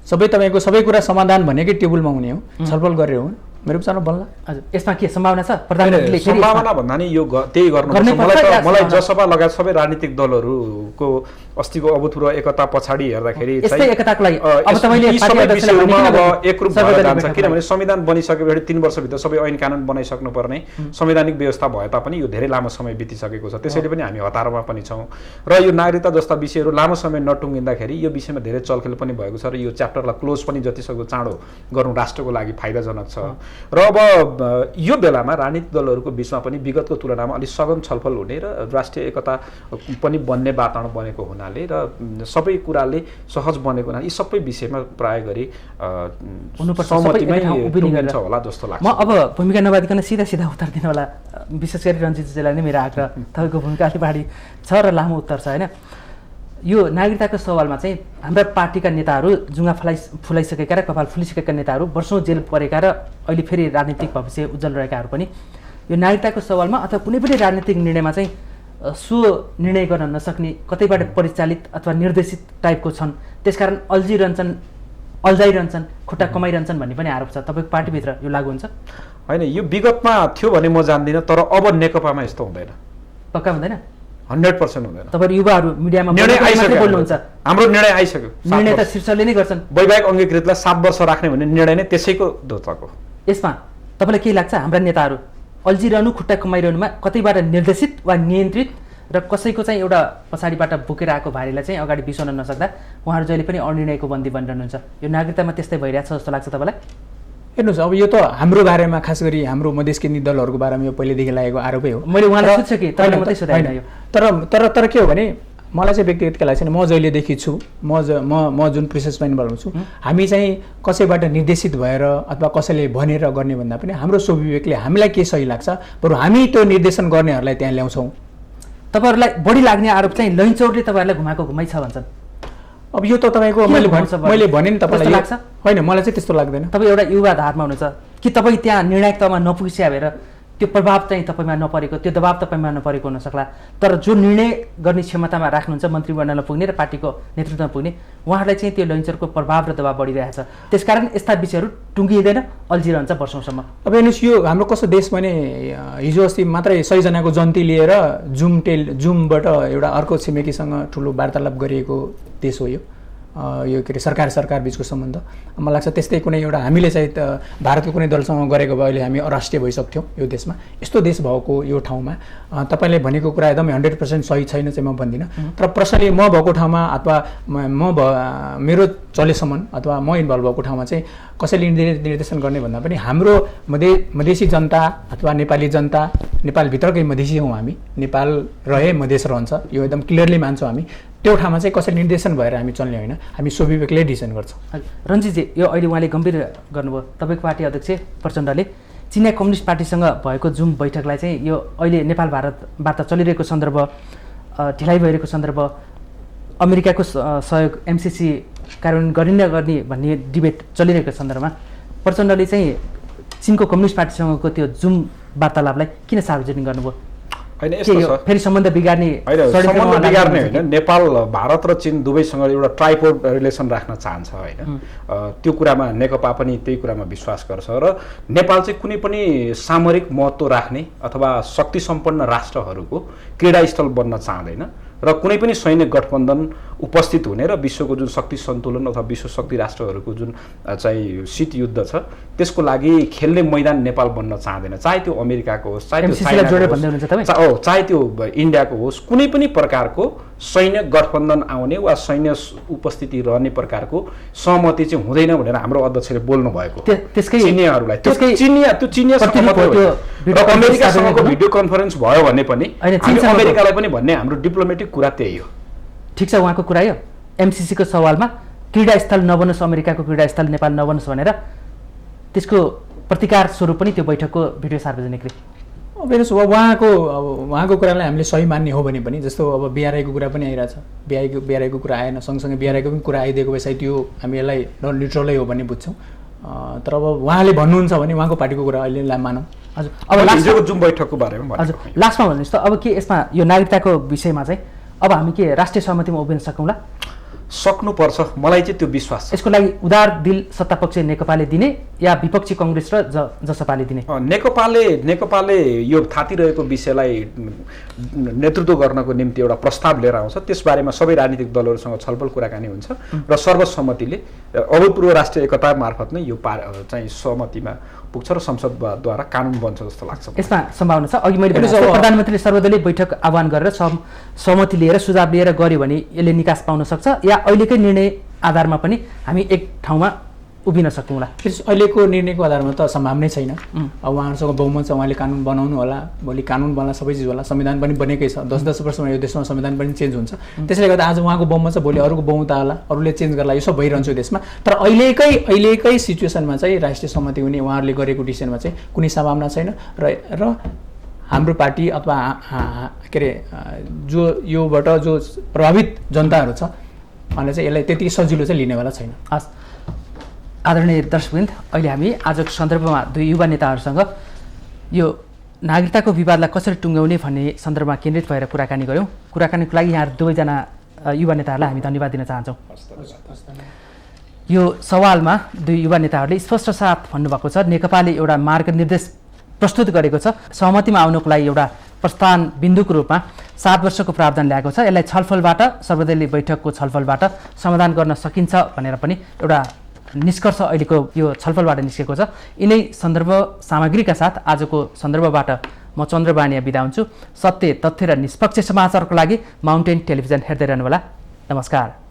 सबै तपाईँको सबै कुरा समाधान भनेकै टेबलमा हुने हो, छलफल गरेर हो, मेरो विचारमा बन्ला। हजुर, यसमा के सम्भावना छ? प्रधानमन्त्रीले सम्भावना भन्दा नि यो त्यही गर्नुपर्छ। मलाई जसपा लगायत सबै राजनीतिक दलहरूको अस्तिको अभूतपूर्व एकता पछाडि हेर्दाखेरि एकताको लागि एकरूप भएर जान्छ। किनभने संविधान बनिसकेपछि 3 वर्षभित्र सबै ऐन कानुन बनाइसक्नु पर्ने संवैधानिक व्यवस्था भए तापनि यो धेरै लामो समय बितिसकेको छ। त्यसैले पनि हामी हतारमा पनि छौँ र यो नागरिकता जस्ता विषयहरू लामो समय नटुङ्गिँदाखेरि यो विषयमा धेरै चलखेल पनि भएको छ र यो च्याप्टरलाई क्लोज पनि जतिसक्दो चाँडो गर्नु राष्ट्रको लागि फाइदाजनक छ। र अब यो बेलामा राजनीतिक दलहरूको बिचमा पनि विगतको तुलनामा अलिक सघन छलफल हुने र राष्ट्रिय एकता पनि बन्ने वातावरण बनेको हुनाले र सबै कुराले सहज बनेको हुनाले यी सबै विषयमा प्राय गरी सहमतिमै टुङ्गिन्छ होला जस्तो लाग्छ। म अब भूमिका नबाधिकन सिधा उत्तर दिन होला, विशेष गरी रञ्जितजीलाई नै मेरो आग्रह, तपाईँको भूमिका अलि बढी छ र लामो उत्तर छ होइन। यो नागरिकताको सवालमा चाहिँ हाम्रा पार्टीका नेताहरू जुङ्गा फुलाइसकेका र कपाल फुलिसकेका नेताहरू वर्षौँ जेल परेका र अहिले फेरि राजनीतिक भविष्य उज्जवल रहेकाहरू पनि यो नागरिकताको सवालमा अथवा कुनै पनि राजनीतिक निर्णयमा चाहिँ सो निर्णय गर्न नसक्ने, कतैबाट परिचालित अथवा निर्देशित टाइपको छन्, त्यसकारण अल्झाइरहन्छन्, खुट्टा कमाइरहन्छन् भन्ने पनि आरोप छ। तपाईँको पार्टीभित्र यो लागु हुन्छ? होइन, यो विगतमा थियो भने म जान्दिनँ, तर अब नेकपामा यस्तो हुँदैन, पक्का हुँदैन, 100% हुँदैन। तपाईँहरू युवाहरू मिडियामा बोल्नुहुन्छ, हाम्रो निर्णय आइसक्यो, निर्णय त शीर्षले नै गर्छन्। वैवाहिक अङ्गीकृतलाई 7 वर्ष राख्ने भन्ने निर्णय नै त्यसैको धोचाको। यसमा तपाईँलाई के लाग्छ, हाम्रा नेताहरू अल्झिरहनु, खुट्टा कमाइरहनुमा कतैबाट निर्देशित वा नियन्त्रित र कसैको चाहिँ एउटा पछाडिबाट बोकेर आएको भारीलाई चाहिँ अगाडि बिसाउन नसक्दा उहाँहरू जहिले पनि अनिर्णयको बन्दी बनिरहनुहुन्छ, यो नागरिकतामा त्यस्तै भइरहेछ जस्तो लाग्छ तपाईँलाई? हेर्नुहोस्, अब यो त हाम्रो बारेमा खास गरी हाम्रो मधेस केन्द्रित दलहरूको बारेमा यो पहिलेदेखि लागेको आरोपै हो। मैले उहाँलाई सोध्छु कि तपाईँले मात्रै सोधाइनँ यो, तर के हो भने मलाई चाहिँ व्यक्तिगत के लाग्छ भने म जहिलेदेखि छु, म जुन प्रोसेसमा इन्भल्भ छु, हामी चाहिँ कसैबाट निर्देशित भएर अथवा कसैले भनेर गर्ने भन्दा पनि हाम्रो स्वविवेकले हामीलाई के सही लाग्छ बरु हामी त्यो निर्देशन गर्नेहरूलाई त्यहाँ ल्याउँछौँ। तपाईँहरूलाई बढी लाग्ने आरोप चाहिँ लैनचौरले तपाईँहरूलाई घुमाएको घुमाइ छ भन्छन्। अब यो त तपाईँको मैले भने नि तपाईँलाई लाग्छ, होइन मलाई चाहिँ त्यस्तो लाग्दैन। तपाईँ एउटा युवा धारमा हुनुहुन्छ कि तपाईँ त्यहाँ निर्णायकतामा नपुगिस्या भएर त्यो प्रभाव चाहिँ तपाईँमा नपरेको, त्यो दबाब तपाईँमा नपरेको हुनसक्ला, तर जो निर्णय गर्ने क्षमतामा राख्नुहुन्छ मन्त्रीमण्डलमा पुग्ने र पार्टीको नेतृत्वमा पुग्ने उहाँहरूलाई चाहिँ त्यो लैनचरको प्रभाव र दबाब बढिरहेछ, त्यसकारण यस्ता विषयहरू टुङ्गिँदैन, अल्झिरहन्छ वर्षौँसम्म। अब हेर्नुहोस्, यो हाम्रो कस्तो देश भने हिजो अस्ति मात्रै 100 जनाको जन्ती लिएर जुमबाट एउटा अर्को छिमेकीसँग ठुलो वार्तालाप गरिएको देश हो यो। यो के अरे सरकार बिचको सम्बन्ध मलाई लाग्छ त्यस्तै कुनै एउटा हामीले चाहिँ भारतको कुनै दलसँग गरेको भए अहिले हामी अराष्ट्रिय भइसक्थ्यौँ यो देशमा। यस्तो देश भएको यो ठाउँमा तपाईँले भनेको कुरा एकदमै 100% सही छैन चाहिँ म भन्दिनँ, तर प्रश्नले म भएको ठाउँमा अथवा मेरो चलेसम्म अथवा म इन्भल्भ भएको ठाउँमा चाहिँ कसैले निर्देशन गर्ने भन्दा पनि हाम्रो मधेसी जनता अथवा नेपाली जनता, नेपालभित्रकै मधेसी हौँ हामी, नेपाल रहे मधेस रहन्छ यो एकदम क्लियरली मान्छौँ हामी। त्यो ठाउँमा चाहिँ कसै निर्देशन भएर हामी चल्ने होइन, हामी स्वविवेकले डिसिजन गर्छौँ। रञ्जितजी, यो अहिले उहाँले गम्भीर गर्नुभयो, तपाईँको पार्टी अध्यक्ष प्रचण्डले चिनिया कम्युनिस्ट पार्टीसँग भएको जुम बैठकलाई चाहिँ यो अहिले नेपाल भारत वार्ता चलिरहेको सन्दर्भ, ढिलाइ भइरहेको सन्दर्भ, अमेरिकाको सहयोग MCC कार्यान्वयन गर्ने नगर्ने भन्ने डिबेट चलिरहेको सन्दर्भमा प्रचण्डले चाहिँ चिनको कम्युनिस्ट पार्टीसँगको त्यो जुम वार्तालापलाई किन सार्वजनिक गर्नुभयो? होइन यस्तो छ, फेरि सम्बन्ध बिगार्ने होइन, नेपाल भारत र चीन दुवैसँग एउटा ट्राइपोड रिलेसन राख्न चाहन्छ होइन। त्यो कुरामा नेकपा पनि त्यही कुरामा विश्वास गर्छ र नेपाल चाहिँ कुनै पनि सामरिक महत्त्व राख्ने अथवा शक्ति सम्पन्न राष्ट्रहरूको क्रीडास्थल बन्न चाहँदैन र कुनै पनि सैन्य गठबन्धन उपस्थित हुने र विश्वको जुन शक्ति सन्तुलन अथवा विश्व शक्ति राष्ट्रहरूको जुन चाहिँ शीत युद्ध छ त्यसको लागि खेल्ने मैदान नेपाल बन्न चाहँदैन, चाहे त्यो अमेरिकाको होस्, चाहे त्यो इन्डियाको होस्, कुनै पनि प्रकारको सैन्य गठबन्धन आउने वा सैन्य उपस्थिति रहने प्रकारको सहमति चाहिँ हुँदैन भनेर हाम्रो अध्यक्षले बोल्नु भएको चिनियाहरूलाई। त्यो अमेरिकासँगको भिडियो कन्फरेन्स भयो भने पनि अमेरिकालाई पनि भन्ने हाम्रो डिप्लोमेटिक कुरा त्यही हो। ठिक छ, उहाँको कुरा यो MCCको सवालमा क्रीडास्थल नबनोस्, अमेरिकाको क्रीडास्थल नेपाल नबनोस् भनेर त्यसको प्रतिकार स्वरूप पनि त्यो बैठकको भिडियो सार्वजनिक अब हेर्नुहोस्, उहाँको कुरालाई हामीले सही मान्ने हो भने पनि जस्तो अब BRI को कुरा पनि आइरहेछ, BRI को कुरा आएन, सँगसँगै BRI को पनि कुरा आइदिएको भए सायद त्यो हामी यसलाई न्युट्रलै हो भन्ने बुझ्छौँ। तर अब उहाँले भन्नुहुन्छ भने उहाँको पार्टीको कुरा अहिले मानौँ। हजुर, अब लास्टको जुन बैठकको बारेमा हजुर लास्टमा भन्नुहोस् त, अब के यसमा यो नागरिकताको विषयमा चाहिँ अब हामी के राष्ट्रिय सहमतिमा उभिन सकौँला? सक्नुपर्छ, मलाई चाहिँ त्यो विश्वास छ। यसको लागि उदार दिल सत्तापक्षी नेकपाले दिने या विपक्षी कङ्ग्रेस र जसपाले दिने? नेकपाले यो थातिरहेको विषयलाई नेतृत्व गर्नको निम्ति एउटा प्रस्ताव लिएर आउँछ, त्यसबारेमा सबै राजनीतिक दलहरूसँग छलफल कुराकानी हुन्छ र सर्वसम्मतिले अभूतपूर्व राष्ट्रिय एकता मार्फत नै यो चाहिँ सहमतिमा पुग्छ र संसदद्वारा कानुन बन्छ जस्तो लाग्छ। यसमा सम्भावना छ? अघि मैले प्रधानमन्त्रीले सर्वदलीय बैठक आह्वान गरेर सहमति लिएर सुझाव लिएर गऱ्यो भने यसले निकास पाउन सक्छ या अहिलेकै निर्णय आधारमा पनि हामी एक ठाउँमा उभिन सकौँला? अहिलेको निर्णयको आधारमा त सम्भावनै छैन। अब उहाँहरूसँग बहुमत छ, उहाँले कानुन बनाउनु होला, भोलि कानुन बन्ला, सबै चिज होला, संविधान पनि बनेकै छ, 10-10 वर्षमा यो देशमा संविधान पनि चेन्ज हुन्छ। त्यसले गर्दा आज उहाँको बहुमत छ, भोलि अरूको बहुमत होला, अरूले चेन्ज गर्ला, यो सब भइरहन्छ देशमा। तर अहिलेकै सिचुएसनमा चाहिँ राष्ट्रिय सहमति हुने उहाँहरूले गरेको डिसिजनमा चाहिँ कुनै सम्भावना छैन र हाम्रो पार्टी अथवा के अरे योबाट जो प्रभावित जनताहरू छ उहाँले चाहिँ यसलाई त्यति सजिलो चाहिँ लिनेवाला छैन। हस्, आदरणीय दर्शकवृन्द, अहिले हामी आजको सन्दर्भमा दुई युवा नेताहरूसँग यो नागरिकताको विवादलाई कसरी टुङ्ग्याउने भन्ने सन्दर्भमा केन्द्रित भएर कुराकानी गऱ्यौँ। कुराकानीको लागि यहाँ दुवैजना युवा नेताहरूलाई हामी धन्यवाद दिन चाहन्छौँ। यो सवालमा दुई युवा नेताहरूले स्पष्ट साथ भन्नुभएको छ, नेकपाले एउटा मार्गनिर्देश प्रस्तुत गरेको छ, सहमतिमा आउनको लागि एउटा प्रस्थान बिन्दुको रूपमा 7 वर्षको प्रावधान ल्याएको छ, यसलाई छलफलबाट सर्वदलीय बैठकको छलफलबाट समाधान गर्न सकिन्छ भनेर पनि एउटा निष्कर्ष अहिलेको यो छलफलबाट निस्केको छ। यिनै सन्दर्भ सामग्रीका साथ आजको सन्दर्भबाट म चन्द्र बानिया बिदा हुन्छु। सत्य, तथ्य र निष्पक्ष समाचारको लागि माउन्टेन टेलिभिजन हेर्दै रहनुहोला। नमस्कार।